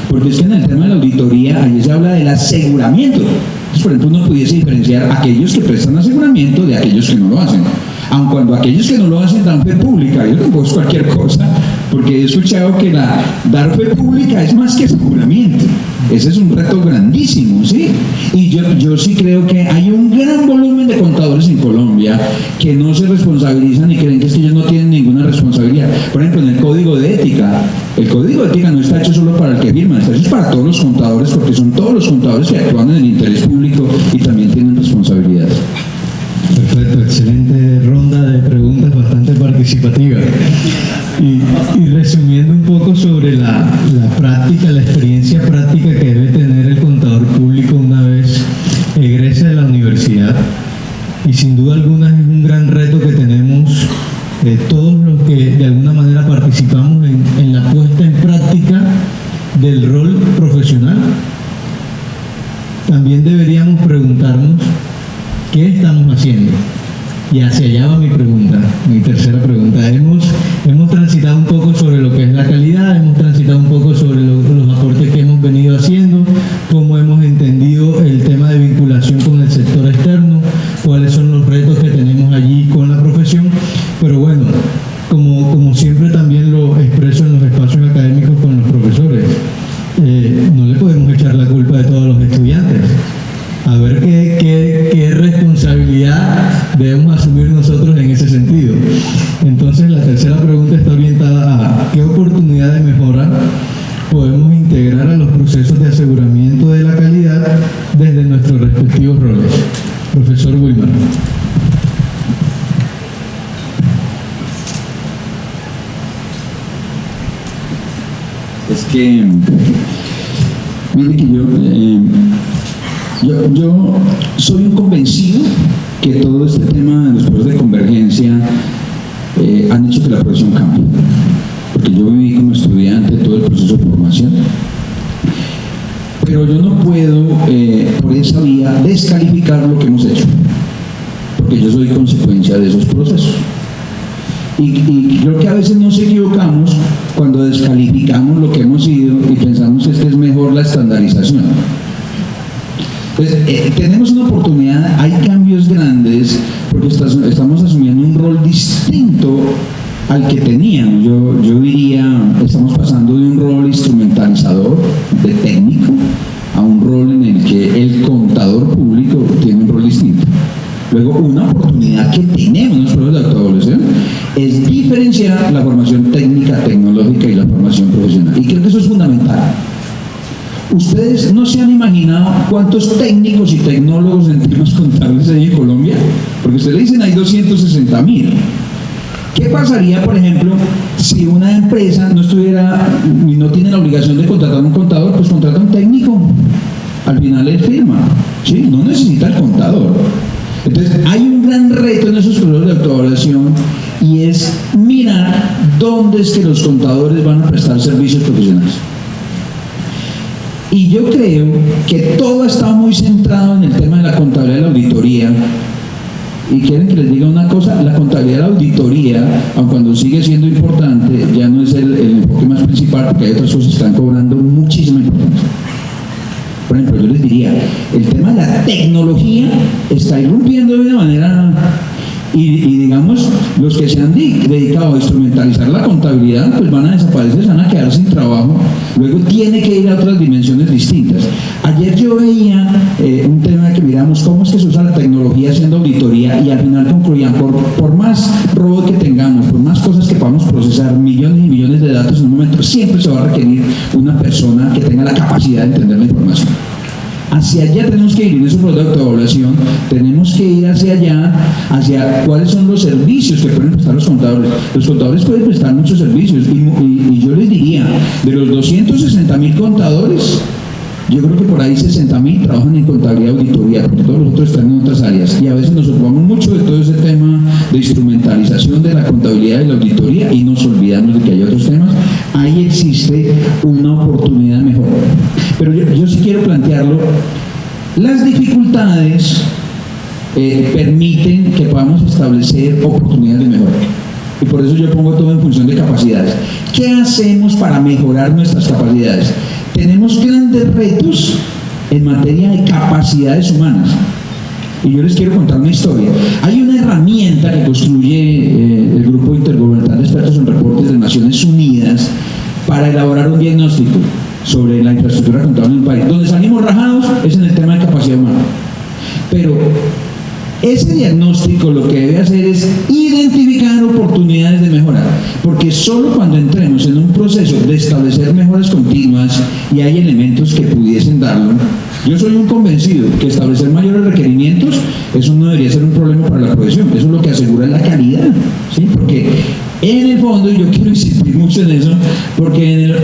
porque es que en el tema de la auditoría ahí se habla del aseguramiento. Entonces, por ejemplo, uno pudiese diferenciar aquellos que prestan aseguramiento de aquellos que no lo hacen. Aun cuando aquellos que no lo hacen dan fe pública, yo tampoco es cualquier cosa, porque he escuchado que dar fe pública es más que aseguramiento. Ese es un reto grandísimo, ¿sí? Y yo sí creo que hay un gran volumen de contadores en Colombia que no se responsabilizan y creen que es que ellos no tienen ninguna responsabilidad. Por ejemplo, en el Código de Ética, el Código de Ética no está hecho solo para el que firma, está hecho para todos los contadores, porque son todos los contadores que actúan en el interés público y también tienen responsabilidades. Perfecto, excelente ronda de preguntas, bastante participativa. Y resumiendo un poco sobre la práctica, la experiencia práctica que debe tener el contador público una vez egresa de la universidad, y sin duda alguna es un gran reto que tenemos todos los que de alguna manera participamos en la puesta en práctica del rol profesional. También deberíamos preguntarnos ¿qué estamos haciendo? Y hacia allá va mi pregunta, mi tercera pregunta. Hemos transitado un poco sobre lo que es la calidad, hemos transitado un poco sobre los aportes que hemos venido haciendo, cómo hemos entendido el tema de vinculación con el sector externo, cuáles son los retos que tenemos allí con la profesión, pero bueno, como siempre también lo expreso en los espacios académicos con los profesores, no le podemos echar la culpa de todos los estudiantes. A ver qué responsabilidad debemos asumir nosotros en ese sentido. Entonces, la tercera pregunta está orientada a qué oportunidad de mejora podemos integrar a los procesos de aseguramiento de la calidad desde nuestros respectivos roles. Profesor Wilmar. Es que, mire que yo soy un convencido que todo este tema de los procesos de convergencia han hecho que la profesión cambie, porque yo viví como estudiante todo el proceso de formación, pero yo no puedo por esa vía descalificar lo que hemos hecho, porque yo soy consecuencia de esos procesos. Y creo que a veces nos equivocamos cuando descalificamos lo que hemos sido y pensamos que es mejor la estandarización. Entonces, tenemos una oportunidad, hay cambios grandes, porque estamos asumiendo un rol distinto al que teníamos. Yo diría, estamos pasando de un rol instrumentalizador, de técnico, a un rol en el que el contador público tiene un rol distinto. Luego, una oportunidad que tenemos en los procesos de autoevaluación es diferenciar la formación técnica, tecnológica y la formación profesional. Y creo que eso es fundamental. ¿Ustedes no se han imaginado cuántos técnicos y tecnólogos en temas contables hay en Colombia? Porque ustedes le dicen hay 260.000. ¿Qué pasaría, por ejemplo, si una empresa no estuviera y no tiene la obligación de contratar a un contador? Pues contrata a un técnico. Al final él firma, ¿sí? No necesita el contador. Entonces, hay un gran reto en esos procesos de autoevaluación y es mirar dónde es que los contadores van a prestar servicios profesionales. Y yo creo que todo está muy centrado en el tema de la contabilidad y la auditoría. Y quieren que les diga una cosa, la contabilidad y la auditoría, aun cuando sigue siendo importante, ya no es el enfoque más principal, porque hay otras cosas que están cobrando muchísima importancia. Por ejemplo, yo les diría, el tema de la tecnología está irrumpiendo de una manera, y digamos, los que se han dedicado a instrumentalizar la contabilidad, pues van a desaparecer, se van a quedar sin trabajo. Luego tiene que ir a otras dimensiones distintas. Ayer yo veía un tema que miramos cómo es que se usa la tecnología haciendo auditoría, y al final concluían, por más robot que tengamos, por más cosas que podamos procesar, millones y millones de datos en un momento, siempre se va a requerir una persona que tenga la capacidad de entender la información. Hacia allá tenemos que ir, en ese proceso de autoevaluación tenemos que ir hacia allá, hacia cuáles son los servicios que pueden prestar los contadores. Los contadores pueden prestar muchos servicios, y yo les diría, de los 260.000 contadores, yo creo que por ahí 60.000 trabajan en contabilidad y auditoría, porque todos los otros están en otras áreas, y a veces nos ocupamos mucho de todo ese tema de instrumentalización de la contabilidad y la auditoría y nos olvidamos de que hay otros temas. Ahí existe una oportunidad mejor. Pero yo sí quiero plantearlo. Las dificultades permiten que podamos establecer oportunidades de mejora. Y por eso yo pongo todo en función de capacidades. ¿Qué hacemos para mejorar nuestras capacidades? Tenemos grandes retos en materia de capacidades humanas. Y yo les quiero contar una historia. Hay una herramienta que construye el Grupo Intergubernamental de Expertos en Reportes de Naciones Unidas para elaborar un diagnóstico sobre la infraestructura contable en un país. Donde salimos rajados es en el tema de capacidad humana. Pero ese diagnóstico lo que debe hacer es identificar oportunidades de mejora, porque solo cuando entremos en un proceso de establecer mejoras continuas y hay elementos que pudiesen darlo, yo soy un convencido que establecer mayores requerimientos, eso no debería ser un problema para la profesión, eso es lo que asegura la calidad, ¿sí? Porque en el fondo, y yo quiero insistir mucho en eso, porque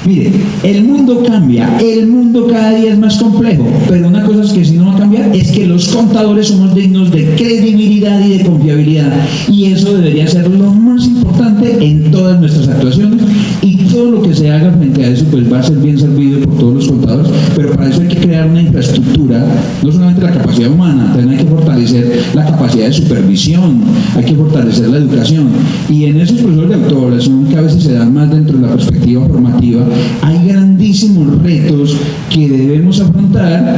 mire, el mundo cambia, el mundo cada día es más complejo, pero una cosa es que si no va a cambiar es que los contadores somos dignos de credibilidad y de confiabilidad, y eso debería ser lo más importante en todas nuestras actuaciones, y todo lo que se haga frente a eso pues va a ser bien servido por todos los contadores. Pero para eso hay que crear una infraestructura, no solamente la capacidad humana, también hay que fortalecer la capacidad de supervisión, hay que fortalecer la educación, y en esos procesos de autoevaluación que a veces se dan más dentro de la perspectiva formativa, hay grandísimos retos que debemos afrontar,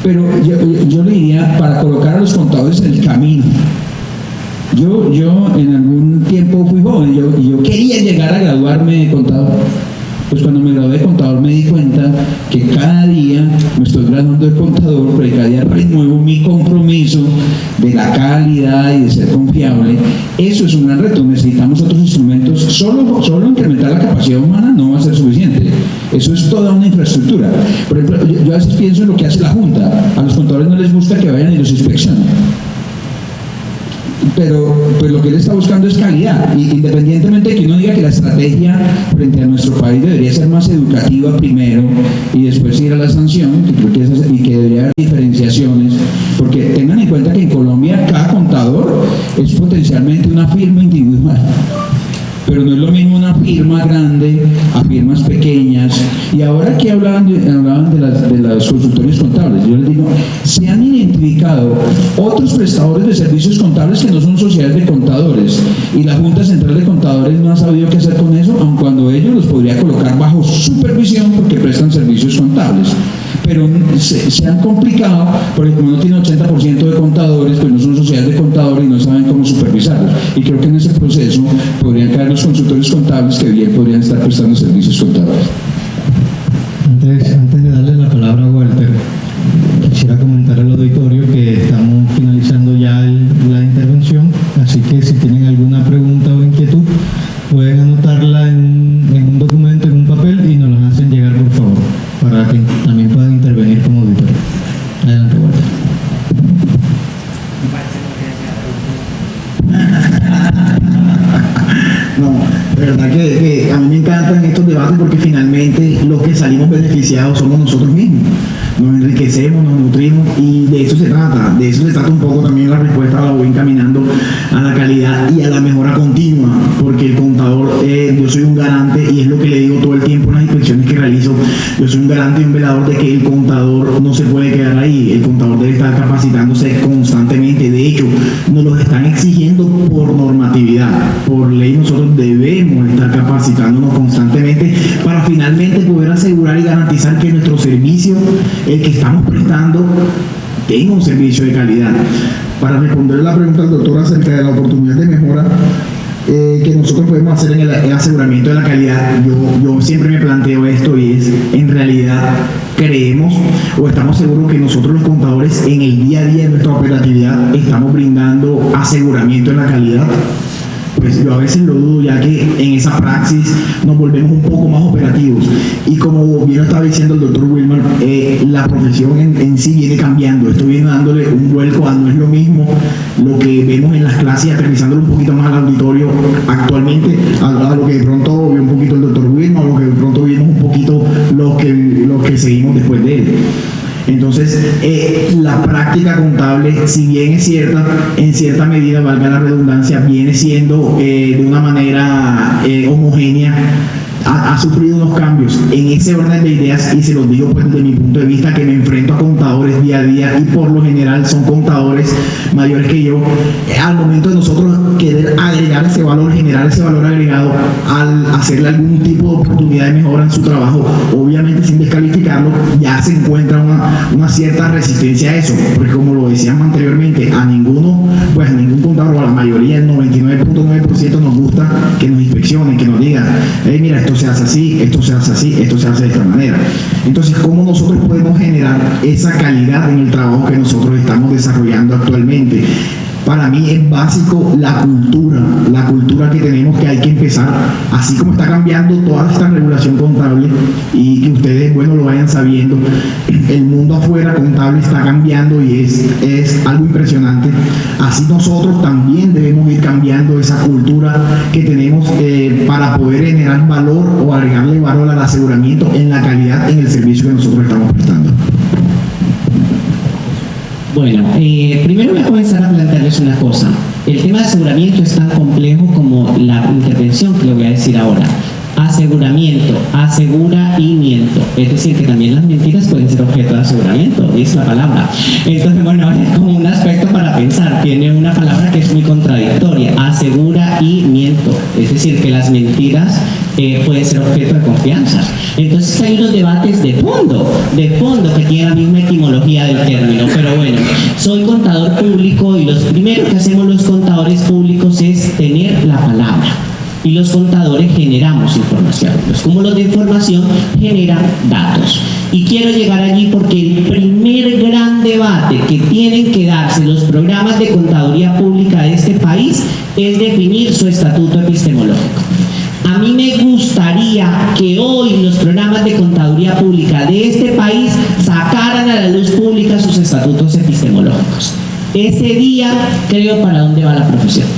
pero yo le diría, para colocar a los contadores en el camino. Yo en algún tiempo fui joven, yo quería llegar a graduarme de contador. Pues cuando me gradué de contador me di cuenta que cada día me estoy graduando de contador, pero cada día renuevo mi compromiso de la calidad y de ser confiable. Eso es un gran reto. Necesitamos otros instrumentos. Solo incrementar la capacidad humana no va a ser suficiente. Eso es toda una infraestructura. Por ejemplo, yo a veces pienso en lo que hace la Junta. A los contadores no les gusta que vayan y los inspeccionen. Pero pues lo que él está buscando es calidad, y independientemente de que uno diga que la estrategia frente a nuestro país debería ser más educativa primero y después ir a la sanción, que creo que y que debería haber diferenciaciones, porque tengan en cuenta que en Colombia cada contador es potencialmente una firma individual. Pero no es lo mismo una firma grande a firmas pequeñas, Y ahora que hablaban de las consultorías contables, yo les digo, se han identificado otros prestadores de servicios contables que no son sociedades de contadores, y la Junta Central de Contadores no ha sabido qué hacer con eso, aun cuando ellos los podría colocar bajo supervisión porque prestan servicios contables. Pero se han complicado porque como no tiene 80% de contadores, pues no son sociedades de contadores y no saben cómo supervisarlos. Y creo que en ese proceso podrían caer los consultores contables que bien podrían estar prestando servicios contables. Antes de darle la palabra a Walter, quisiera comentar al auditorio que estamos finalizando ya la intervención, así que si tienen alguna pregunta o inquietud, pueden anotarla en un documento, en un papel, y nos las hacen llegar, por favor, para que también puedan intervenir como auditorio. Adelante, Walter. No, de verdad que a mí me encantan estos debates porque finalmente los que salimos beneficiados somos nosotros mismos. Nos enriquecemos, nos nutrimos y de eso se trata un poco también la respuesta, la voy encaminando a la calidad y a la mejora continua, porque el contador, yo soy un garante y es lo que le digo todo el tiempo en las inspecciones que realizo, yo soy un garante y un velador de que el contador no se puede quedar ahí, el contador debe estar capacitándose constantemente, de hecho nos lo están exigiendo por normatividad, por ley nosotros debemos estar capacitándonos constantemente para finalmente poder asegurar y garantizar que nuestro servicio, el que estamos prestando, tenga un servicio de calidad. Para responder la pregunta del doctor acerca de la oportunidad de mejora que nosotros podemos hacer en el aseguramiento de la calidad, yo siempre me planteo esto y es, en realidad creemos o estamos seguros que nosotros los contadores en el día a día de nuestra operatividad estamos brindando aseguramiento de la calidad. Pues yo a veces lo dudo, ya que en esa praxis nos volvemos un poco más operativos y como bien lo estaba diciendo el doctor Wilmar, la profesión en sí viene cambiando, esto viene dándole un vuelco a no es lo mismo lo que vemos en las clases, aterrizándolo un poquito más al auditorio actualmente, a lo que de pronto vio un poquito el doctor Wilmar, a lo que de pronto vimos un poquito los que seguimos después de él. Entonces, la práctica contable, si bien es cierta, en cierta medida, valga la redundancia, viene siendo de una manera homogénea, ha sufrido unos cambios en ese orden de ideas y se los digo pues desde mi punto de vista que me enfrento a contadores día a día y por lo general son contadores mayores que yo. Al momento de nosotros querer agregar ese valor, generar ese valor agregado al hacerle algún tipo de oportunidad de mejora en su trabajo, obviamente sin descalificarlo, ya se encuentra una cierta resistencia a eso, porque como lo decíamos anteriormente, a ningún contador o a la mayoría, el 99.9% nos gusta que nos inspeccionen, que nos digan, mira, esto se hace así, esto se hace así, esto se hace de esta manera. Entonces, ¿cómo nosotros podemos generar esa calidad en el trabajo que nosotros estamos desarrollando actualmente? Para mí es básico la cultura que tenemos, que hay que empezar, así como está cambiando toda esta regulación contable y que ustedes, bueno, lo vayan sabiendo, el mundo afuera contable está cambiando y es algo impresionante. Así nosotros también debemos ir cambiando esa cultura que tenemos para poder generar valor o agregarle valor al aseguramiento en la calidad en el servicio que nosotros estamos prestando. Bueno, primero voy a comenzar a plantearles una cosa. El tema de aseguramiento es tan complejo como la intervención que le voy a decir ahora. Aseguramiento, asegura y miento. Es decir, que también las mentiras pueden ser objeto de aseguramiento, es la palabra. Entonces, bueno, es como un aspecto para pensar. Tiene una palabra que es muy contradictoria, asegura y miento. Es decir, que las mentiras pueden ser objeto de confianza. Entonces hay unos debates de fondo que tienen la misma etimología del término. Pero bueno, soy contador público y lo primero que hacemos los contadores públicos es tener la palabra. Y los contadores generamos información. Los cúmulos de información generan datos. Y quiero llegar allí porque el primer gran debate que tienen que darse los programas de contaduría pública de este país es definir su estatuto epistemológico. A mí me gustaría que hoy los programas de contaduría pública de este país sacaran a la luz pública sus estatutos epistemológicos. Ese día creo para dónde va la profesión.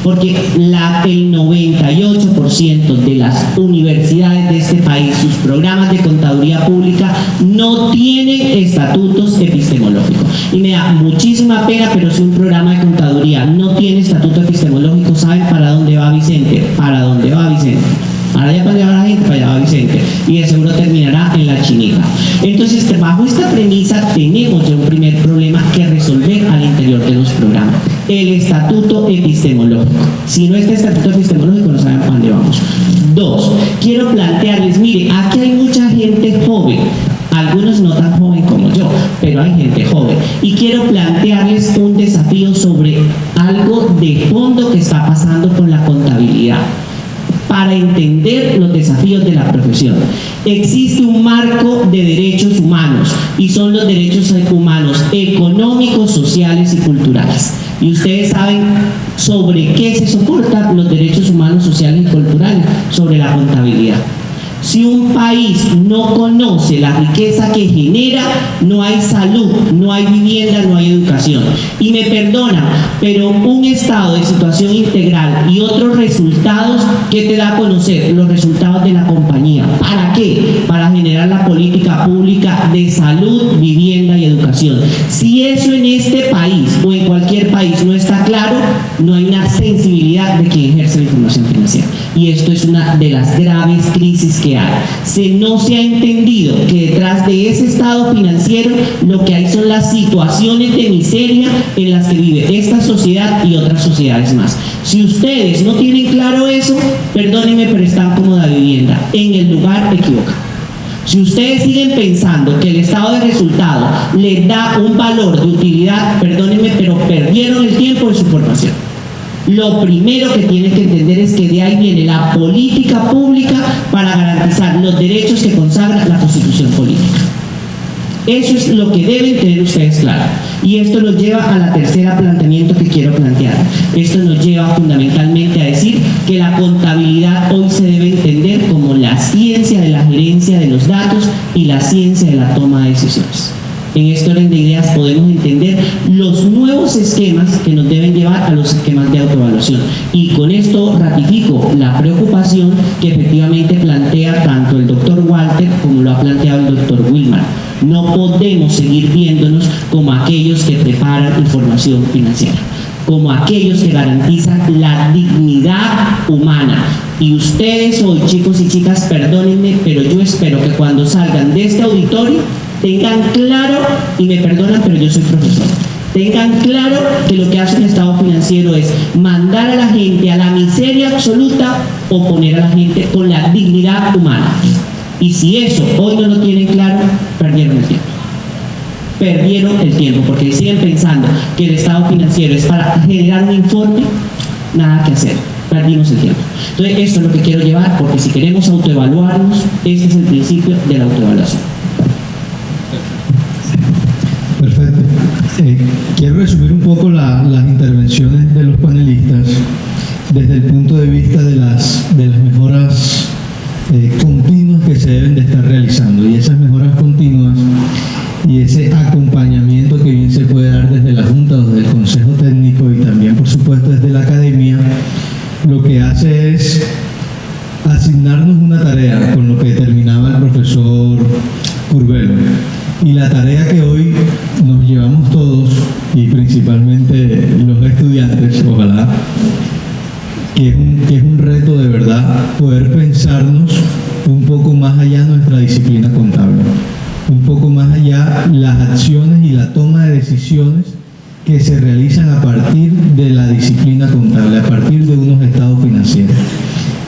Porque el 98% de las universidades de este país, sus programas de contaduría pública, no tienen estatutos epistemológicos. Y me da muchísima pena, pero si un programa de contaduría no tiene estatuto epistemológico, ¿saben para dónde va Vicente? ¿Para dónde va Vicente? Ahora ya para allá va la gente, para allá va Vicente. Y de seguro terminará en la Chinica. Entonces, bajo esta premisa, tenemos ya un primer problema que resolver al interior de los programas. El estatuto epistemológico. Si no está estatuto epistemológico, no saben para dónde vamos. 2. Quiero plantearles, mire, aquí hay mucha gente joven. Algunos no tan joven como yo, pero hay gente joven. Y quiero plantearles un desafío sobre algo de fondo que está pasando con la contabilidad, para entender los desafíos de la profesión. Existe un marco de derechos humanos, y son los derechos humanos económicos, sociales y culturales. Y ustedes saben sobre qué se soportan los derechos humanos, sociales y culturales, sobre la contabilidad. Si un país no conoce la riqueza que genera, no hay salud, no hay vivienda, no hay educación. Y me perdonan, pero un estado de situación integral y otros resultados, ¿qué te da a conocer? Los resultados de la compañía. ¿Para qué? Para generar la política pública de salud, vivienda y educación. Si eso en este país o en cualquier país no está claro, no hay una sensibilidad de quien ejerce la información financiera. Y esto es una de las graves crisis que hay. No se ha entendido que detrás de ese estado financiero lo que hay son las situaciones de miseria en las que vive esta sociedad y otras sociedades más. Si ustedes no tienen claro eso, perdónenme, pero están como la vivienda, en el lugar equivocado. Si ustedes siguen pensando que el estado de resultado les da un valor de utilidad, perdónenme, pero perdieron el tiempo de su formación. Lo primero que tienen que entender es que de ahí viene la política pública para garantizar los derechos que consagra la Constitución política. Eso es lo que deben tener ustedes claro. Y esto nos lleva a la tercera planteamiento que quiero plantear. Esto nos lleva fundamentalmente a decir que la contabilidad hoy se debe entender como la ciencia de la gerencia de los datos y la ciencia de la toma de decisiones. En este orden de ideas podemos entender los nuevos esquemas que nos deben llevar a los esquemas de autoevaluación. Y con esto ratifico la preocupación que efectivamente plantea tanto el doctor Walter como lo ha planteado el doctor Wilmar. No podemos seguir viéndonos como aquellos que preparan información financiera, como aquellos que garantizan la dignidad humana. Y ustedes hoy, chicos y chicas, perdónenme, pero yo espero que cuando salgan de este auditorio tengan claro, y me perdonan, pero yo soy profesor, tengan claro que lo que hace un estado financiero es mandar a la gente a la miseria absoluta o poner a la gente con la dignidad humana. Y si eso hoy no lo tienen claro, perdieron el tiempo. Perdieron el tiempo, porque siguen pensando que el estado financiero es para generar un informe, nada que hacer. Perdimos el tiempo. Entonces, esto es lo que quiero llevar, porque si queremos autoevaluarnos, este es el principio de la autoevaluación. Perfecto. Quiero resumir un poco las intervenciones de los panelistas desde el punto de vista de las mejoras continuas que se deben de estar realizando, y esas mejoras continuas y ese acompañamiento que bien se puede dar desde la Junta o desde el Consejo Técnico y también por supuesto desde la Academia, lo que hace es asignarnos una tarea, con lo que terminaba el profesor Curbelo. Y la tarea que hoy nos llevamos todos, y principalmente los estudiantes, ojalá, que es un reto de verdad poder pensarnos un poco más allá de nuestra disciplina contable, un poco más allá las acciones y la toma de decisiones que se realizan a partir de la disciplina contable, a partir de unos estados financieros.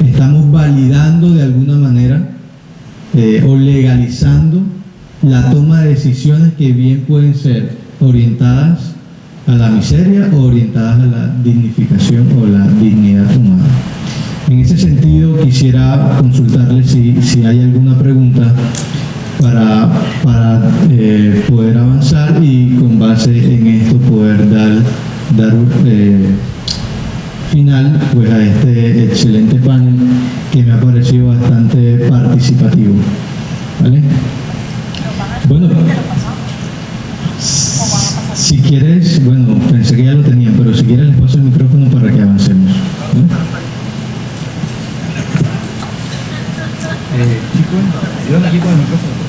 Estamos validando de alguna manera o legalizando la toma de decisiones que bien pueden ser orientadas a la miseria o orientadas a la dignificación o la dignidad humana. En ese sentido, quisiera consultarles si hay alguna pregunta para poder avanzar y con base en esto poder dar final pues a este excelente panel que me ha parecido bastante participativo. ¿Vale? Bueno, si quieres, bueno, pensé que ya lo tenían, pero si quieres les paso el micrófono para que avancemos. Chicos, ayúdame aquí con el micrófono.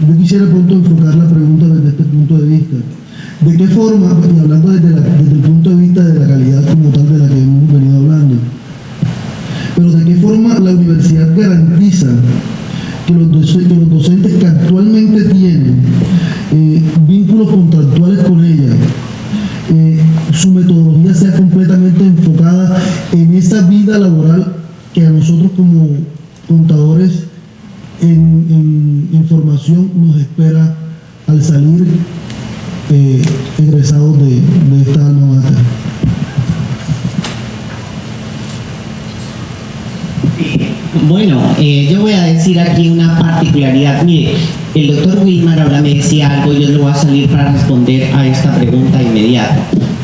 Yo quisiera pronto enfocar la pregunta desde este punto de vista. ¿De qué forma, y hablando desde el punto de vista de la calidad como tal de la que hemos venido hablando, pero de qué forma la universidad garantiza que los docentes que actualmente tienen vínculos contractuales con ella, su metodología sea completamente enfocada en esa vida laboral que a nosotros como contadores en formación nos espera al salir egresados de esta alma mater? Bueno, yo voy a decir aquí una particularidad. Mire, el doctor Wilmar ahora me decía algo y yo le voy a salir para responder a esta pregunta inmediata.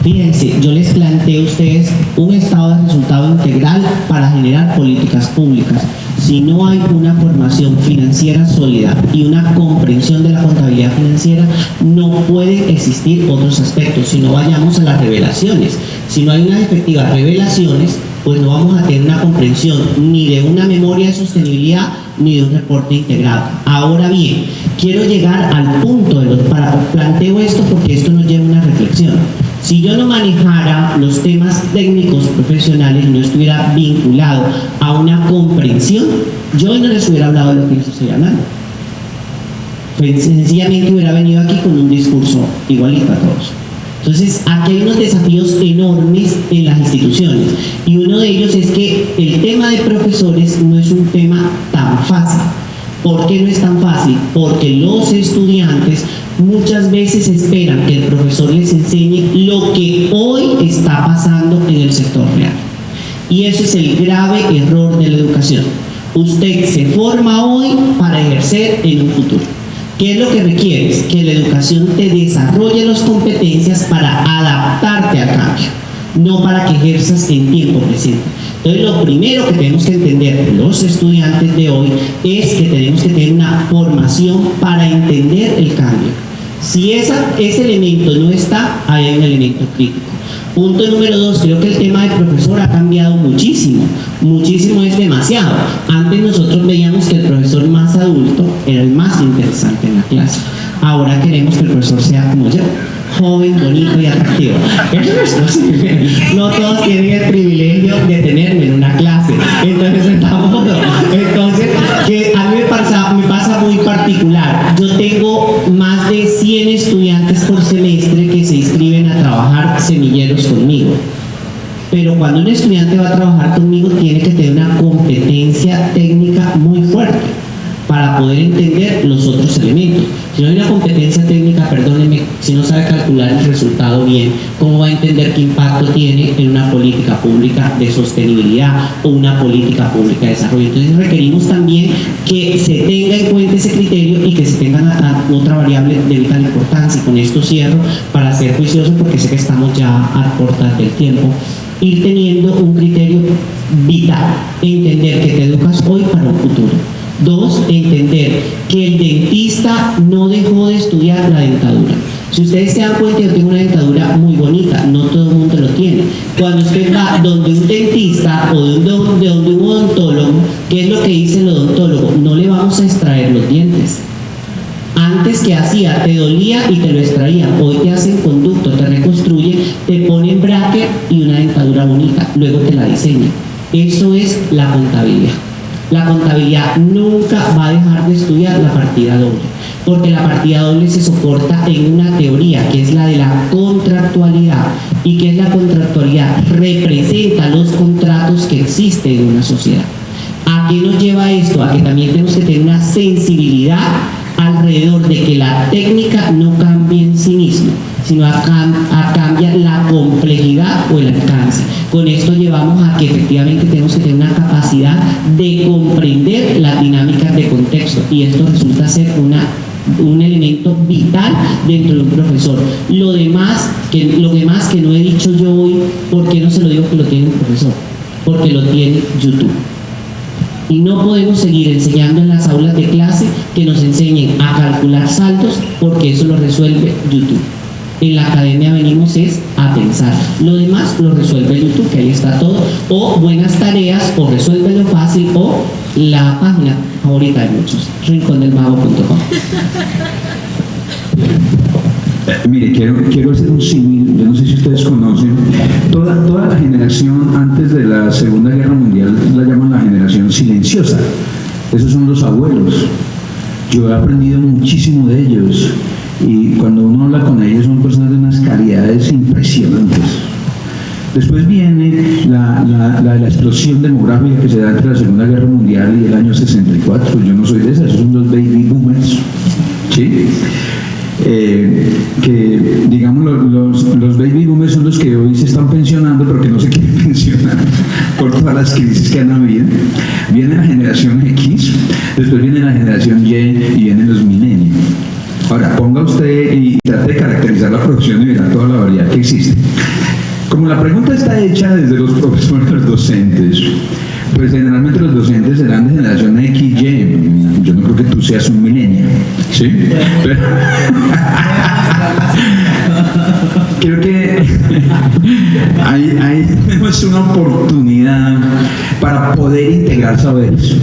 Fíjense, yo les planteo a ustedes un estado de resultado integral para generar políticas públicas. Si no hay una formación financiera sólida y una comprensión de la contabilidad financiera, no pueden existir otros aspectos. Si no, vayamos a las revelaciones. Si no hay unas efectivas revelaciones, pues no vamos a tener una comprensión ni de una memoria de sostenibilidad ni de un reporte integrado. Ahora bien, quiero llegar al punto planteo esto porque esto nos lleva a una reflexión. Si yo no manejara los temas técnicos profesionales, no estuviera vinculado a una comprensión, yo no les hubiera hablado de lo que les estoy hablando. Sencillamente hubiera venido aquí con un discurso igualito a todos. Entonces, aquí hay unos desafíos enormes en las instituciones y uno de ellos es que el tema de profesores no es un tema tan fácil. ¿Por qué no es tan fácil? Porque los estudiantes muchas veces esperan que el profesor les enseñe lo que hoy está pasando en el sector real. Y eso es el grave error de la educación. Usted se forma hoy para ejercer en un futuro. ¿Qué es lo que requieres? Que la educación te desarrolle las competencias para adaptarte al cambio, no para que ejerzas en tiempo presente. Entonces, lo primero que tenemos que entender los estudiantes de hoy es que tenemos que tener una formación para entender el cambio. Si ese elemento no está, hay un elemento crítico. Punto número 2, creo que el tema del profesor ha cambiado muchísimo. Muchísimo es demasiado. Antes nosotros veíamos que el profesor más adulto era el más interesante en la clase. Ahora queremos que el profesor sea como yo, joven, bonito y atractivo. Eso no es posible. No todos tienen el privilegio de tenerme en una clase. Entonces, que a mí me pasa muy particular. Yo tengo más de 100 estudiantes por semestre que se inscriben a trabajar semilleros conmigo. Pero cuando un estudiante va a trabajar conmigo tiene que tener una competencia técnica muy fuerte para poder entender los otros elementos. Si no hay una competencia técnica, perdónenme, si no sabe calcular el resultado bien, ¿cómo va a entender qué impacto tiene en una política pública de sostenibilidad o una política pública de desarrollo? Entonces requerimos también que se tenga en cuenta ese criterio y que se tenga otra variable de vital importancia. Y con esto cierro para ser juicioso porque sé que estamos ya a cortas del tiempo. Ir teniendo un criterio vital, entender que te educas hoy para un futuro. 2, entender que el dentista no dejó de estudiar la dentadura. Si ustedes se dan cuenta, yo tengo una dentadura muy bonita, no todo el mundo lo tiene. Cuando usted va donde un dentista o de donde un odontólogo, ¿qué es lo que dice el odontólogo? No le vamos a extraer los dientes. Antes, que hacía, te dolía y te lo extraía. Hoy te hacen conducto, te reconstruye, te ponen bracket y una dentadura bonita, luego te la diseñan. Eso es la contabilidad. La contabilidad nunca va a dejar de estudiar la partida doble, porque la partida doble se soporta en una teoría que es la de la contractualidad. ¿Y qué es la contractualidad? Representa los contratos que existen en una sociedad. ¿A qué nos lleva esto? A que también tenemos que tener una sensibilidad alrededor de que la técnica no cambie en sí misma, sino cambia la complejidad o el alcance. Con esto llevamos a que efectivamente tenemos que tener una capacidad de comprender las dinámicas de contexto, y esto resulta ser un elemento vital dentro de un profesor. Lo demás que no he dicho yo hoy, ¿por qué no se lo digo que lo tiene un profesor? Porque lo tiene YouTube. Y no podemos seguir enseñando en las aulas de clase que nos enseñen a calcular saldos, porque eso lo resuelve YouTube. En la academia venimos es a pensar. Lo demás lo resuelve YouTube, que ahí está todo. O buenas tareas, o resuélvelo fácil, o la página favorita de muchos, rincondelmago.com. Mire, quiero hacer un símil. Yo no sé si ustedes conocen, toda la generación antes de la Segunda Guerra Mundial la llaman la generación silenciosa. Esos son los abuelos. Yo he aprendido muchísimo de ellos, y cuando uno habla con ellos son personas de unas calidades impresionantes. Después viene la explosión demográfica que se da entre la Segunda Guerra Mundial y el año 64. Pues yo no soy de esas, esos son los baby boomers, ¿sí? Que digamos los baby boomers son los que hoy se están pensionando pero que no se quieren pensionar por todas las crisis que han habido. Viene la generación X, después viene la generación Y y vienen los millennials. Ahora ponga usted y trate de caracterizar la producción y verá toda la variedad que existe. Como la pregunta está hecha desde los profesores, los docentes, pues generalmente los docentes serán de generación X, Y. Yo no creo que tú seas un millennial, ¿sí? Pero creo que ahí tenemos una oportunidad para poder integrar saberes.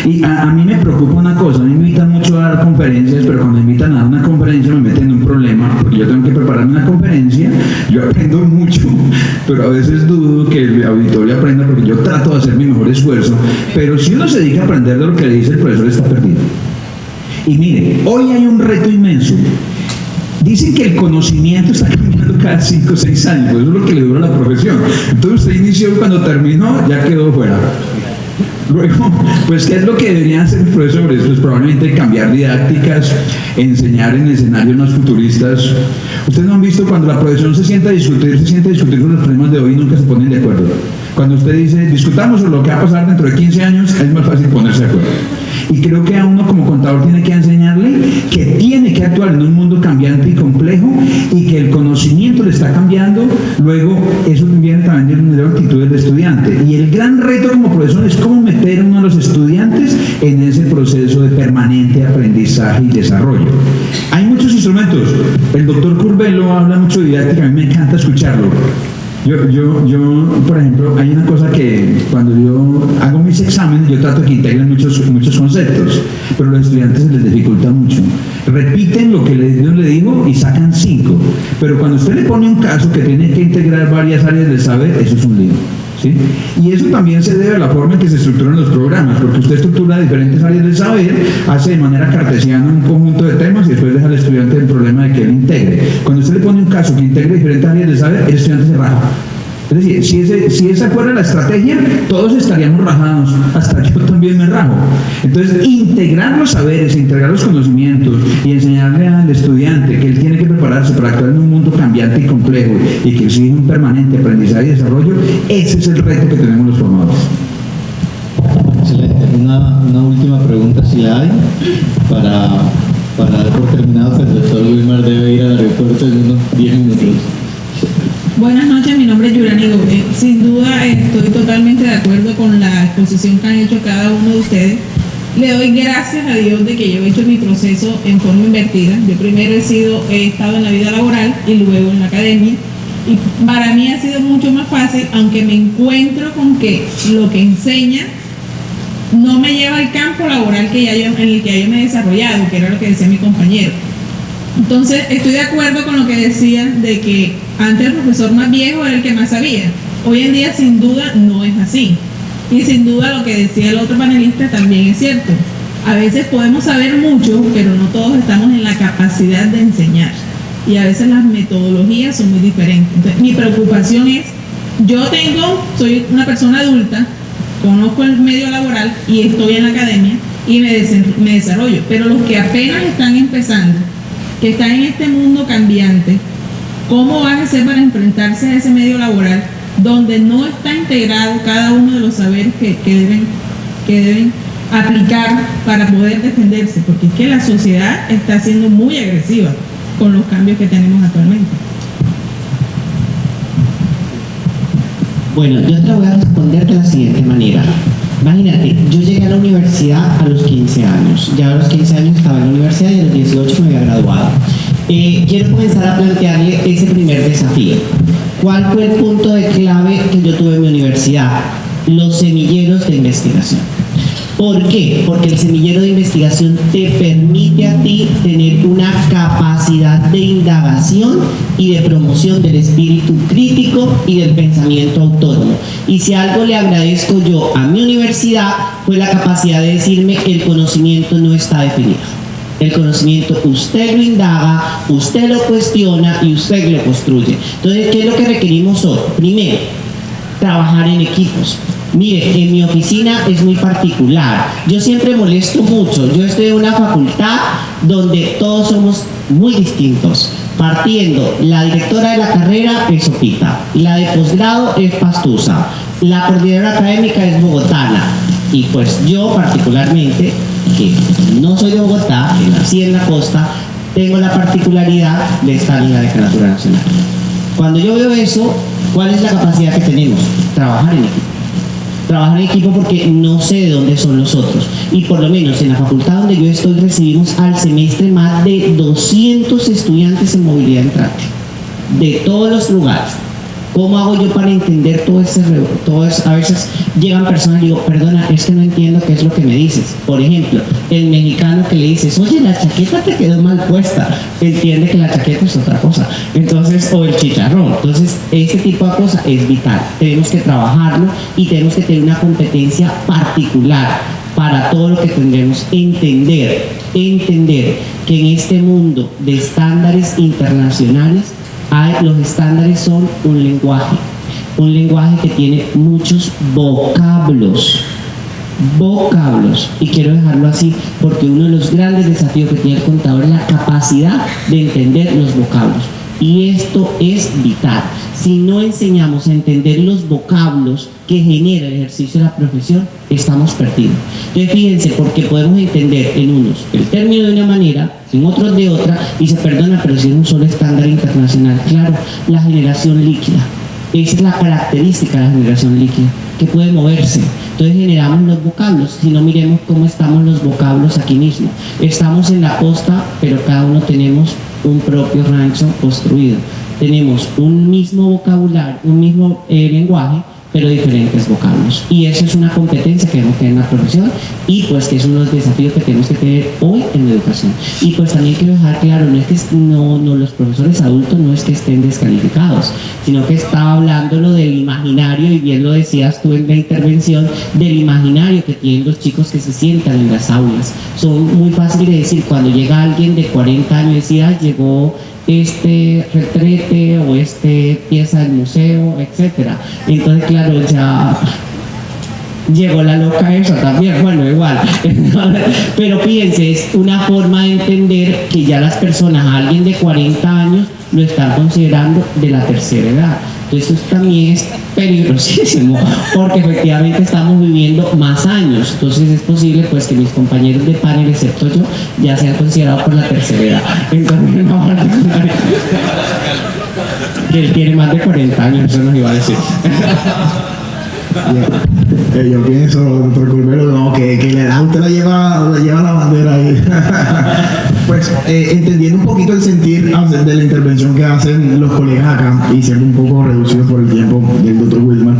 Y a mí me preocupa una cosa, a mí me invitan mucho a dar conferencias, pero cuando me invitan a dar una conferencia me meten en un problema, porque yo tengo que prepararme una conferencia, yo aprendo mucho, pero a veces dudo que el auditorio aprenda, porque yo trato de hacer mi mejor esfuerzo, pero si uno se dedica a aprender de lo que le dice el profesor, está perdido. Y mire, hoy hay un reto inmenso. Dicen que el conocimiento está cambiando cada 5 o 6 años, eso es lo que le dura a la profesión. Entonces usted inició y cuando terminó ya quedó fuera. Luego, pues, ¿qué es lo que deberían hacer los profesores? Pues probablemente cambiar didácticas, enseñar en escenarios más futuristas. Ustedes no han visto cuando la profesión se sienta a discutir sobre los problemas de hoy y nunca se ponen de acuerdo. Cuando usted dice, discutamos sobre lo que va a pasar dentro de 15 años, es más fácil ponerse de acuerdo. Y creo que a uno como contador tiene que enseñarle que tiene que actuar en un mundo cambiante y complejo y que el conocimiento le está cambiando. Luego, eso viene también de la actitud del estudiante. Y el gran reto como profesor es cómo meter a uno de los estudiantes en ese proceso de permanente aprendizaje y desarrollo. Hay muchos instrumentos. El doctor Curvelo habla mucho de didáctica, a mí me encanta escucharlo. Yo, por ejemplo, hay una cosa que cuando yo hago mis exámenes, yo trato de que integren muchos conceptos, pero a los estudiantes se les dificulta mucho. Repiten lo que yo le digo y sacan 5, pero cuando usted le pone un caso que tiene que integrar varias áreas del saber, eso es un lío, ¿sí? Y eso también se debe a la forma en que se estructuran los programas, porque usted estructura diferentes áreas del saber, hace de manera cartesiana un conjunto de temas y después deja al estudiante el problema de que él integre. Cuando usted le pone un caso que integre diferentes áreas del saber, el estudiante se raja. Es decir, si esa fuera la estrategia, todos estaríamos rajados, hasta yo también me rajo. Entonces, integrar los saberes, integrar los conocimientos y enseñarle al estudiante que él tiene que prepararse para actuar en un mundo cambiante y complejo y que exige un permanente aprendizaje y desarrollo, ese es el reto que tenemos los formadores. Excelente. Una última pregunta, si la hay, para dar por terminado que el doctor Wilmar debe ir al aeropuerto en unos 10 minutos. Buenas noches, mi nombre es Yurani Gómez. Sin duda estoy totalmente de acuerdo con la exposición que han hecho cada uno de ustedes. Le doy gracias a Dios de que yo he hecho mi proceso en forma invertida. Yo primero he estado en la vida laboral y luego en la academia. Y para mí ha sido mucho más fácil, aunque me encuentro con que lo que enseña no me lleva al campo laboral en el que yo me he desarrollado, que era lo que decía mi compañero. Entonces, estoy de acuerdo con lo que decían de que antes el profesor más viejo era el que más sabía. Hoy en día, sin duda, no es así. Y sin duda, lo que decía el otro panelista también es cierto. A veces podemos saber mucho, pero no todos estamos en la capacidad de enseñar. Y a veces las metodologías son muy diferentes. Entonces, mi preocupación es, soy una persona adulta, conozco el medio laboral y estoy en la academia y me desarrollo. Pero los que apenas están empezando, que están en este mundo cambiante, ¿cómo van a hacer para enfrentarse a ese medio laboral donde no está integrado cada uno de los saberes que deben aplicar para poder defenderse? Porque es que la sociedad está siendo muy agresiva con los cambios que tenemos actualmente. Bueno, yo te voy a responder de la siguiente manera. Imagínate, yo llegué a la universidad a los 15 años. Ya a los 15 años estaba en la universidad y a los 18 me había graduado. Quiero comenzar a plantearle ese primer desafío. ¿Cuál fue el punto de clave que yo tuve en mi universidad? Los semilleros de investigación. ¿Por qué? Porque el semillero de investigación te permite a ti tener una capacidad de indagación y de promoción del espíritu crítico y del pensamiento autónomo. Y si algo le agradezco yo a mi universidad fue la capacidad de decirme el conocimiento no está definido. El conocimiento usted lo indaga, usted lo cuestiona y usted lo construye. Entonces, ¿qué es lo que requerimos hoy? Primero, trabajar en equipos. Mire, en mi oficina es muy particular. Yo siempre molesto mucho. Yo estoy en una facultad donde todos somos muy distintos. Partiendo, la directora de la carrera es Sopita, la de posgrado es Pastusa, la coordinadora académica es bogotana. Y pues yo particularmente, que no soy de Bogotá, que nací en la costa, tengo la particularidad de estar en la Decanatura Nacional. Cuando yo veo eso, ¿cuál es la capacidad que tenemos? Trabajar en equipo. Trabajar en equipo porque no sé de dónde son los otros. Y por lo menos en la facultad donde yo estoy recibimos al semestre más de 200 estudiantes en movilidad entrante. De todos los lugares. ¿Cómo hago yo para entender todo eso? A veces llegan personas y digo, perdona, es que no entiendo qué es lo que me dices. Por ejemplo, el mexicano que le dices, oye, la chaqueta te quedó mal puesta, entiende que la chaqueta es otra cosa. Entonces, o el chicharrón. Entonces, este tipo de cosas es vital. Tenemos que trabajarlo y tenemos que tener una competencia particular para todo lo que tendremos. Entender que en este mundo de estándares internacionales, los estándares son un lenguaje que tiene muchos vocablos, y quiero dejarlo así porque uno de los grandes desafíos que tiene el contador es la capacidad de entender los vocablos, y esto es vital. Si no enseñamos a entender los vocablos que genera el ejercicio de la profesión, estamos perdidos. Entonces fíjense, porque podemos entender en unos el término de una manera, en otros de otra, y se perdona, pero si es un solo estándar internacional. Claro, la generación líquida, esa es la característica de la generación líquida, que puede moverse. Entonces generamos los vocablos. Si no, miremos cómo estamos los vocablos aquí mismo. Estamos en la costa, pero cada uno tenemos un propio rancho construido. Tenemos un mismo vocabulario, un mismo lenguaje, pero diferentes vocablos. Y eso es una competencia que debemos tener en la profesión, y pues que es uno de los desafíos que tenemos que tener hoy en la educación. Y pues también quiero dejar claro, no es que los profesores adultos no es que estén descalificados, sino que estaba hablando lo del imaginario, y bien lo decías tú en la intervención, del imaginario que tienen los chicos que se sientan en las aulas. Son muy fáciles de decir, cuando llega alguien de 40 años, decía, llegó este retrete o pieza del museo, etcétera. Entonces, claro, ya llegó la loca esa también, bueno, igual. Pero fíjense, es una forma de entender que ya las personas, alguien de 40 años, lo están considerando de la tercera edad. Entonces eso también es peligrosísimo, porque efectivamente estamos viviendo más años. Entonces es posible pues que mis compañeros de panel, excepto yo, ya sean considerados por la tercera edad. Entonces no, que él tiene más de 40 años, eso nos iba a decir. Yo pienso, doctor Curbelo, no, que la edad usted la lleva la bandera ahí. Pues entendiendo un poquito el sentir de la intervención que hacen los colegas acá, y siendo un poco reducido por el tiempo del doctor Wilman,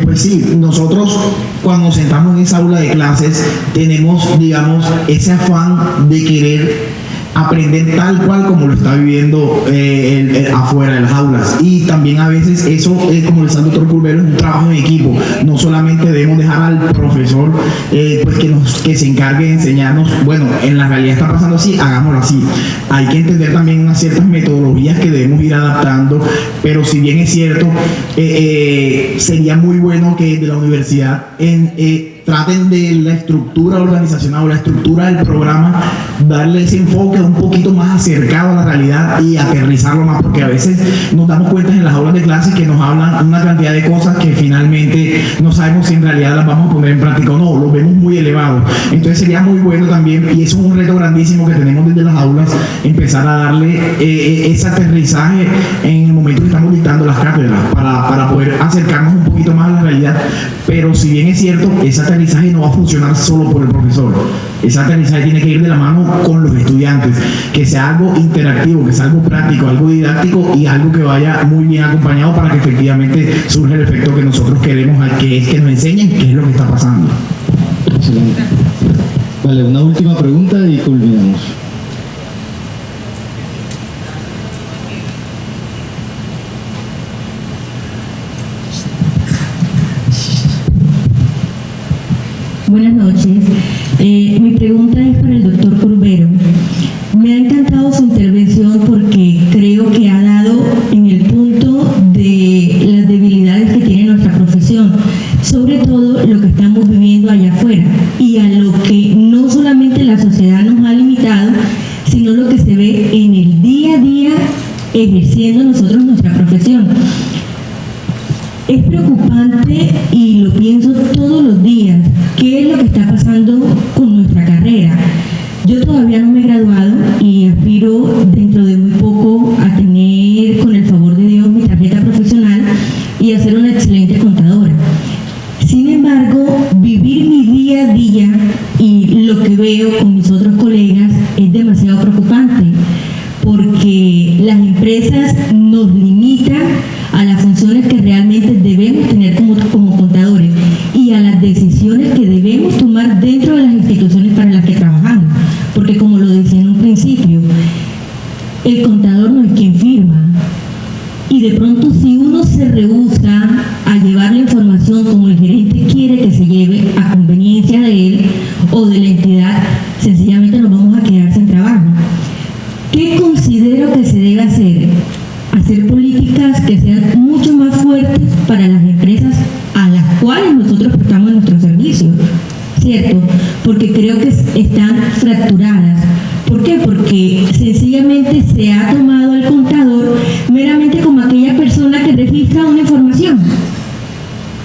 pues sí, nosotros cuando nos sentamos en esa aula de clases tenemos, digamos, ese afán de querer aprender tal cual como lo está viviendo afuera de las aulas, y también a veces eso, como decía el doctor Curbelo, es un trabajo en equipo. No solamente debemos dejar al profesor pues que se encargue de enseñarnos, bueno, en la realidad está pasando así, hagámoslo así. Hay que entender también unas ciertas metodologías que debemos ir adaptando, pero si bien es cierto, sería muy bueno que de la universidad traten de la estructura organizacional o la estructura del programa, darle ese enfoque un poquito más acercado a la realidad y aterrizarlo más, porque a veces nos damos cuenta en las aulas de clase que nos hablan una cantidad de cosas que finalmente no sabemos si en realidad las vamos a poner en práctica o no, lo vemos muy elevado. Entonces sería muy bueno también, y eso es un reto grandísimo que tenemos desde las aulas, empezar a darle ese aterrizaje en el momento que estamos dictando las cátedras, para poder acercarnos un poquito más a la realidad. Pero si bien es cierto, ese aterrizaje no va a funcionar solo por el profesor. Ese aterrizaje tiene que ir de la mano con los estudiantes, que sea algo interactivo, que sea algo práctico, algo didáctico, y algo que vaya muy bien acompañado para que efectivamente surja el efecto que nosotros queremos, que es que nos enseñen qué es lo que está pasando. Excelente. Vale, una última pregunta y culminamos. Buenas noches. Mi pregunta es para el doctor Curbero. Me ha encantado su intervención porque creo que ha dado en el punto de las debilidades que tiene nuestra profesión, sobre todo lo que estamos viviendo allá afuera y a lo que no solamente la sociedad nos ha limitado, sino lo que se ve en el día a día ejerciendo nosotros nuestra profesión. Es preocupante y lo pienso todos los días. ¿Qué es lo que está pasando con nuestra carrera? Yo todavía no me he graduado y aspiro dentro de muy poco a tener, con el favor de Dios, mi tarjeta profesional y a ser una excelente contadora. Sin embargo, vivir mi día a día y lo que veo con mis otros colegas es demasiado preocupante, porque las empresas nos limitan a las funciones que realmente debemos tener como contadores y a las decisiones que debemos tomar dentro de las instituciones para las que trabajamos, porque como lo decía en un principio, el contador no es quien firma, y de pronto si uno se rehúsa a llevar la información como el gerente quiere que se lleve a conveniencia de él o de la entidad, sencillamente nos vamos a quedar sin trabajo. ¿Qué considero que se debe hacer? Hacer políticas que sean mucho más fuertes para las empresas a las cuales nosotros prestamos nuestros servicios, ¿cierto? Porque creo que están fracturadas. ¿Por qué? Porque sencillamente se ha tomado al contador meramente como aquella persona que registra una información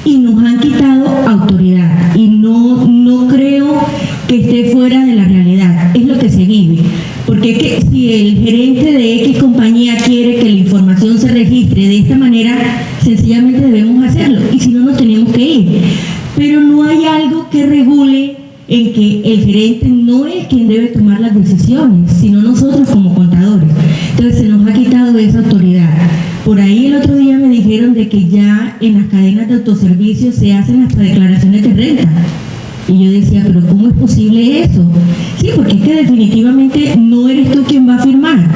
y nos han quitado autoridad, y no creo que esté fuera de la realidad, es lo que se vive. Porque es que si el gerente de X compañía quiere que la información se registre de esta manera, sencillamente debemos hacerlo, y si no, nos tenemos que ir. Pero no hay algo que regule en que el gerente no es quien debe tomar las decisiones, sino nosotros como contadores. Entonces se nos ha quitado esa autoridad. Por ahí el otro día me dijeron de que ya en las cadenas de autoservicio se hacen hasta declaraciones de renta. Y yo decía, pero ¿cómo es posible eso? Sí, porque es que definitivamente no eres tú quien va a firmar.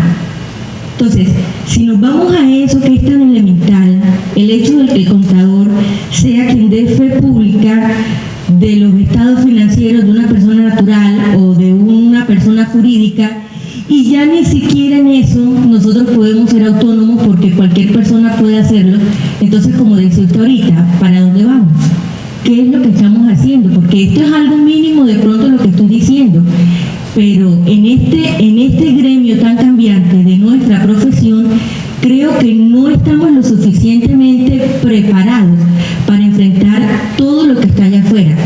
Entonces, si nos vamos a eso que es tan elemental, el hecho de que el contador sea quien dé fe pública de los estados financieros de una persona natural o de una persona jurídica, y ya ni siquiera en eso nosotros podemos ser autónomos porque cualquier persona puede hacerlo. Entonces, como decía usted ahorita, ¿para dónde vamos? ¿Qué es lo que estamos haciendo? Porque esto es algo mínimo de pronto lo que estoy diciendo, pero en este gremio tan cambiante de nuestra profesión, creo que no estamos lo suficientemente preparados para enfrentar todo lo que está allá afuera,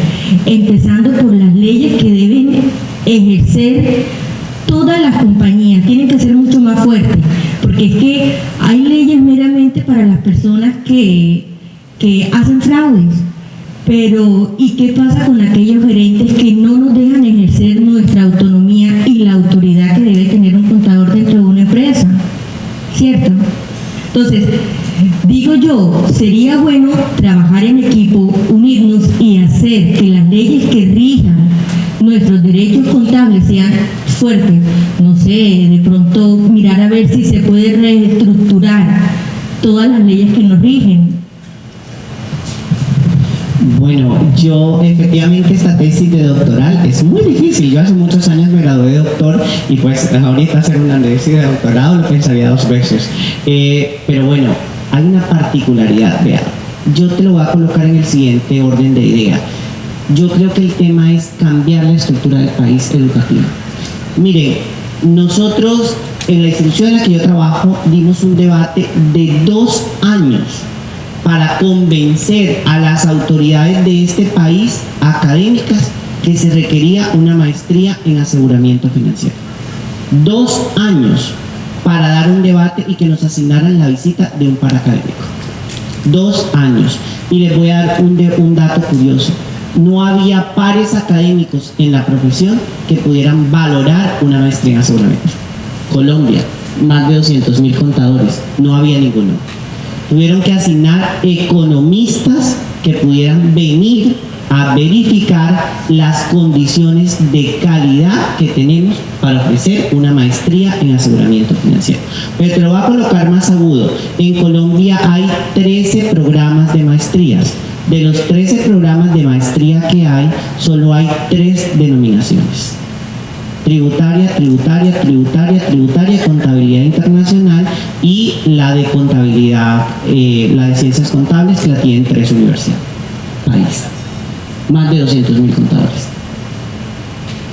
empezando por las leyes que deben ejercer todas las compañías. Tienen que ser mucho más fuertes, porque es que hay leyes meramente para las personas que hacen fraudes. Pero, ¿y qué pasa con aquellos gerentes que no nos dejan ejercer nuestra autonomía y la autoridad que debe tener un contador dentro de una empresa? ¿Cierto? Entonces, digo yo, sería bueno trabajar en equipo, unirnos y hacer que las leyes que rijan nuestros derechos contables sean fuertes. No sé, de pronto mirar a ver si se puede reestructurar todas las leyes que nos rigen. Bueno, yo efectivamente esta tesis de doctoral es muy difícil. Yo hace muchos años me gradué de doctor y pues ahorita hacer una tesis de doctorado lo pensaría 2 veces. Pero bueno, hay una particularidad, vea. Yo te lo voy a colocar en el siguiente orden de idea. Yo creo que el tema es cambiar la estructura del país educativo. Miren, nosotros en la institución en la que yo trabajo dimos un debate de 2 años para convencer a las autoridades de este país académicas que se requería una maestría en aseguramiento financiero. 2 años para dar un debate y que nos asignaran la visita de un par académico. 2 años. Y les voy a dar un dato curioso. No había pares académicos en la profesión que pudieran valorar una maestría en aseguramiento. Colombia, más de 200.000 contadores, no había ninguno. Tuvieron que asignar economistas que pudieran venir a verificar las condiciones de calidad que tenemos para ofrecer una maestría en aseguramiento financiero. Pero te lo voy a colocar más agudo. En Colombia hay 13 programas de maestrías. De los 13 programas de maestría que hay, solo hay 3 denominaciones: tributaria, contabilidad internacional y la de contabilidad, la de ciencias contables, que la tienen 3 universidades. País. Más de 200.000 contadores.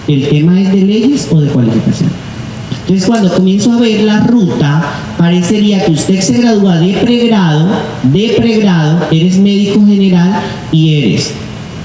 ¿El tema es de leyes o de cualificación? Entonces, cuando comienzo a ver la ruta, parecería que usted se gradúa de pregrado, eres médico general y eres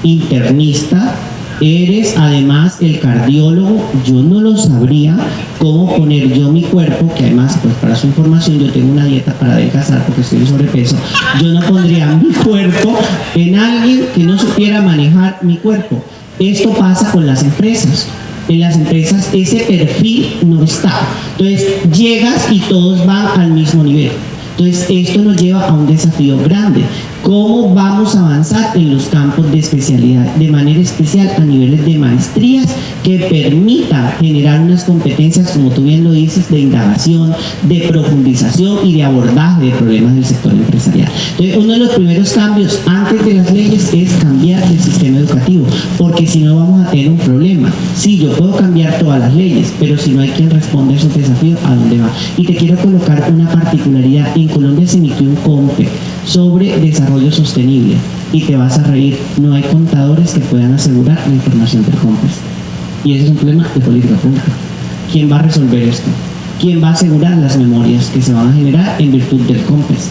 internista, eres además el cardiólogo. Yo no lo sabría cómo poner yo mi cuerpo, que además, pues para su información, yo tengo una dieta para adelgazar porque estoy en sobrepeso. Yo no pondría mi cuerpo en alguien que no supiera manejar mi cuerpo. Esto pasa con las empresas. En las empresas ese perfil no está. Entonces llegas y todos van al mismo nivel. Entonces esto nos lleva a un desafío grande. ¿Cómo vamos a avanzar en los campos de especialidad? De manera especial a niveles de maestrías que permitan generar unas competencias, como tú bien lo dices, de indagación, de profundización y de abordaje de problemas del sector empresarial. Entonces, uno de los primeros cambios antes de las leyes es cambiar el sistema educativo, porque si no vamos a tener un problema. Sí, yo puedo cambiar todas las leyes, pero si no hay quien responda a esos desafíos, ¿a dónde va? Y te quiero colocar una particularidad. En Colombia se emitió un COMPE sobre desarrollo sostenible y te vas a reír, no hay contadores que puedan asegurar la información del COMPES, y ese es un problema de política pública. ¿Quién va a resolver esto? ¿Quién va a asegurar las memorias que se van a generar en virtud del COMPES?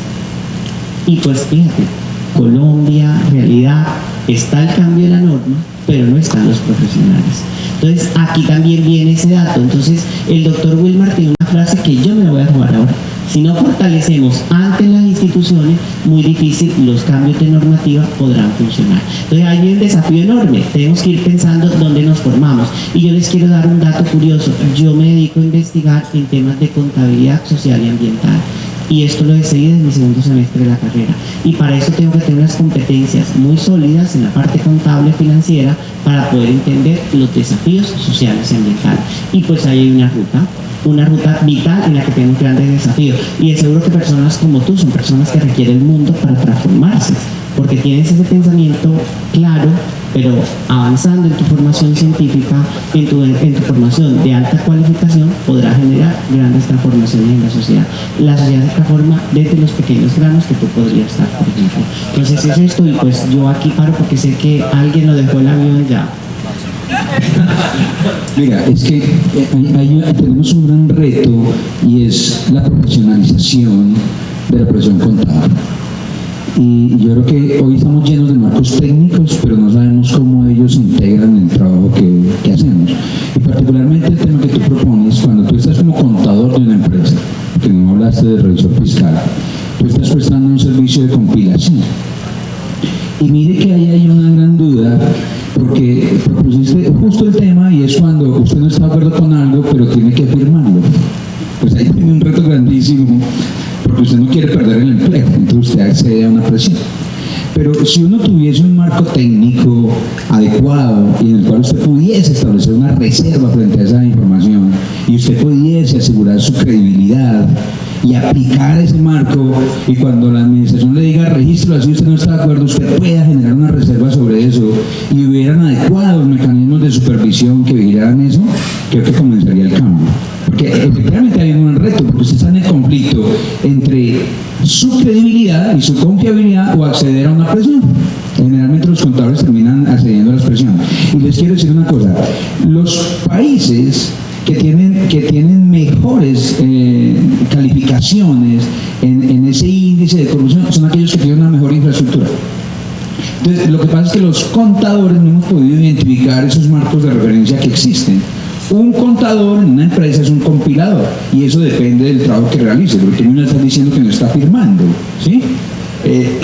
Y pues fíjate, Colombia, realidad, está el cambio de la norma, pero no están los profesionales. Entonces aquí también viene ese dato. Entonces el doctor Wilmar tiene una frase que yo me la voy a jugar ahora: si no fortalecemos ante las instituciones, muy difícil los cambios de normativa podrán funcionar. Entonces hay un desafío enorme, tenemos que ir pensando dónde nos formamos. Y yo les quiero dar un dato curioso: yo me dedico a investigar en temas de contabilidad social y ambiental, y esto lo decidí desde mi segundo semestre de la carrera, y para eso tengo que tener unas competencias muy sólidas en la parte contable financiera para poder entender los desafíos sociales y ambientales. Y pues ahí hay una ruta vital en la que tenemos grandes desafíos, y es seguro que personas como tú son personas que requiere el mundo para transformarse, porque tienes ese pensamiento claro, pero avanzando en tu formación científica, en tu formación de alta cualificación, podrás generar grandes transformaciones en la sociedad. La sociedad se transforma desde los pequeños granos que tú podrías dar, por ejemplo. Entonces es esto, y pues yo aquí paro porque sé que alguien lo dejó el avión ya. Mira, es que tenemos un gran reto, y es la profesionalización de la profesión contable. Y yo creo que hoy estamos llenos de marcos técnicos, pero no sabemos cómo ellos se integran en el trabajo que hacemos. Y particularmente el tema que tú propones, cuando tú estás como contador de una empresa, que no hablaste de revisor fiscal, tú estás prestando un servicio de compilación. Y mire que ahí hay una gran duda, porque propusiste justo el tema, y es cuando usted no está de acuerdo con algo, pero tiene que firmarlo. Pues ahí tiene un reto grandísimo, porque usted no quiere perder el empleo, entonces usted accede a una presión. Pero si uno tuviese un marco técnico adecuado, y en el cual usted pudiese establecer una reserva frente a esa información, y usted pudiese asegurar su credibilidad y aplicar ese marco, y cuando la administración le diga registro, así usted no está de acuerdo, usted pueda generar una reserva sobre eso, y hubieran adecuados mecanismos de supervisión que vigilaran eso, creo que comenzaría el cambio. Porque efectivamente hay un reto, porque usted está en el conflicto entre su credibilidad y su confiabilidad o acceder a una presión. Generalmente los contadores terminan accediendo a las presiones. Y les quiero decir una cosa: los países que tienen mejores calificaciones en ese índice de corrupción son aquellos que tienen una mejor infraestructura. Entonces, lo que pasa es que los contadores no hemos podido identificar esos marcos de referencia que existen. Un contador en una empresa es un compilador, y eso depende del trabajo que realice, porque tú me estás diciendo que no está firmando, ¿sí?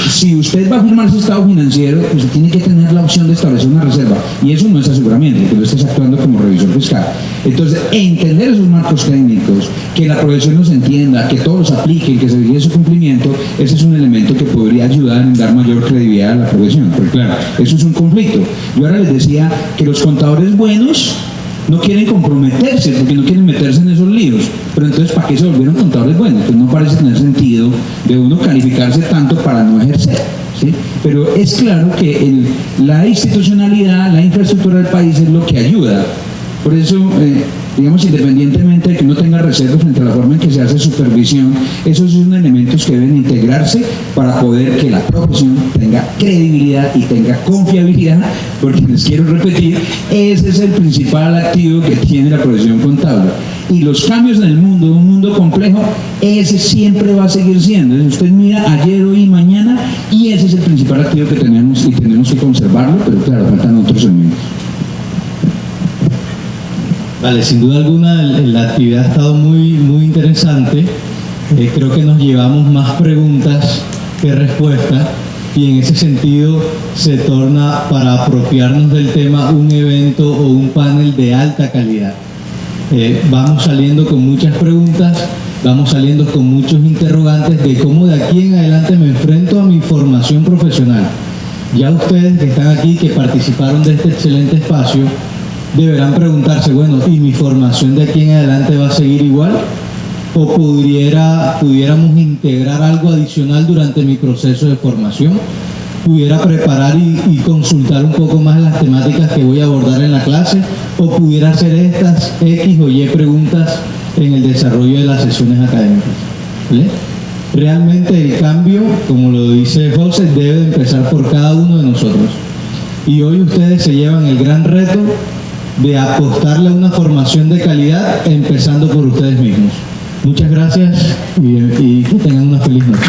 si usted va a firmar ese estado financiero, pues tiene que tener la opción de establecer una reserva, y eso no es aseguramiento, que lo estés actuando como revisor fiscal. Entonces, entender esos marcos técnicos, que la profesión los entienda, que todos los apliquen, que se vigile su cumplimiento, ese es un elemento que podría ayudar en dar mayor credibilidad a la profesión. Pero claro, eso es un conflicto. Yo ahora les decía que los contadores buenos no quieren comprometerse porque no quieren meterse en esos líos, pero entonces ¿para qué se volvieron contadores buenos? Pues no parece tener sentido de uno calificarse tanto para no ejercer, ¿sí? Pero es claro que la institucionalidad, la infraestructura del país es lo que ayuda. Por eso, digamos, independientemente de que uno tenga reservas frente a la forma en que se hace supervisión, esos son elementos que deben integrarse para poder que la profesión tenga credibilidad y tenga confiabilidad, porque les quiero repetir, ese es el principal activo que tiene la profesión contable. Y los cambios en el mundo, un mundo complejo, ese siempre va a seguir siendo. Usted mira ayer, hoy y mañana, y ese es el principal activo que tenemos y tenemos que conservarlo, pero claro, faltan otros elementos. Vale, sin duda alguna la actividad ha estado muy interesante. Creo que nos llevamos más preguntas que respuestas, y en ese sentido se torna, para apropiarnos del tema, un evento o un panel de alta calidad. Vamos saliendo con muchas preguntas, vamos saliendo con muchos interrogantes de cómo de aquí en adelante me enfrento a mi formación profesional. Ya ustedes que están aquí, que participaron de este excelente espacio, deberán preguntarse, bueno, ¿y mi formación de aquí en adelante va a seguir igual? ¿O pudiéramos integrar algo adicional durante mi proceso de formación? ¿Pudiera preparar y consultar un poco más las temáticas que voy a abordar en la clase? ¿O pudiera hacer estas X o Y preguntas en el desarrollo de las sesiones académicas? ¿Vale? Realmente el cambio, como lo dice José, debe empezar por cada uno de nosotros. Y hoy ustedes se llevan el gran reto de apostarle a una formación de calidad, empezando por ustedes mismos. Muchas gracias y que tengan una feliz noche.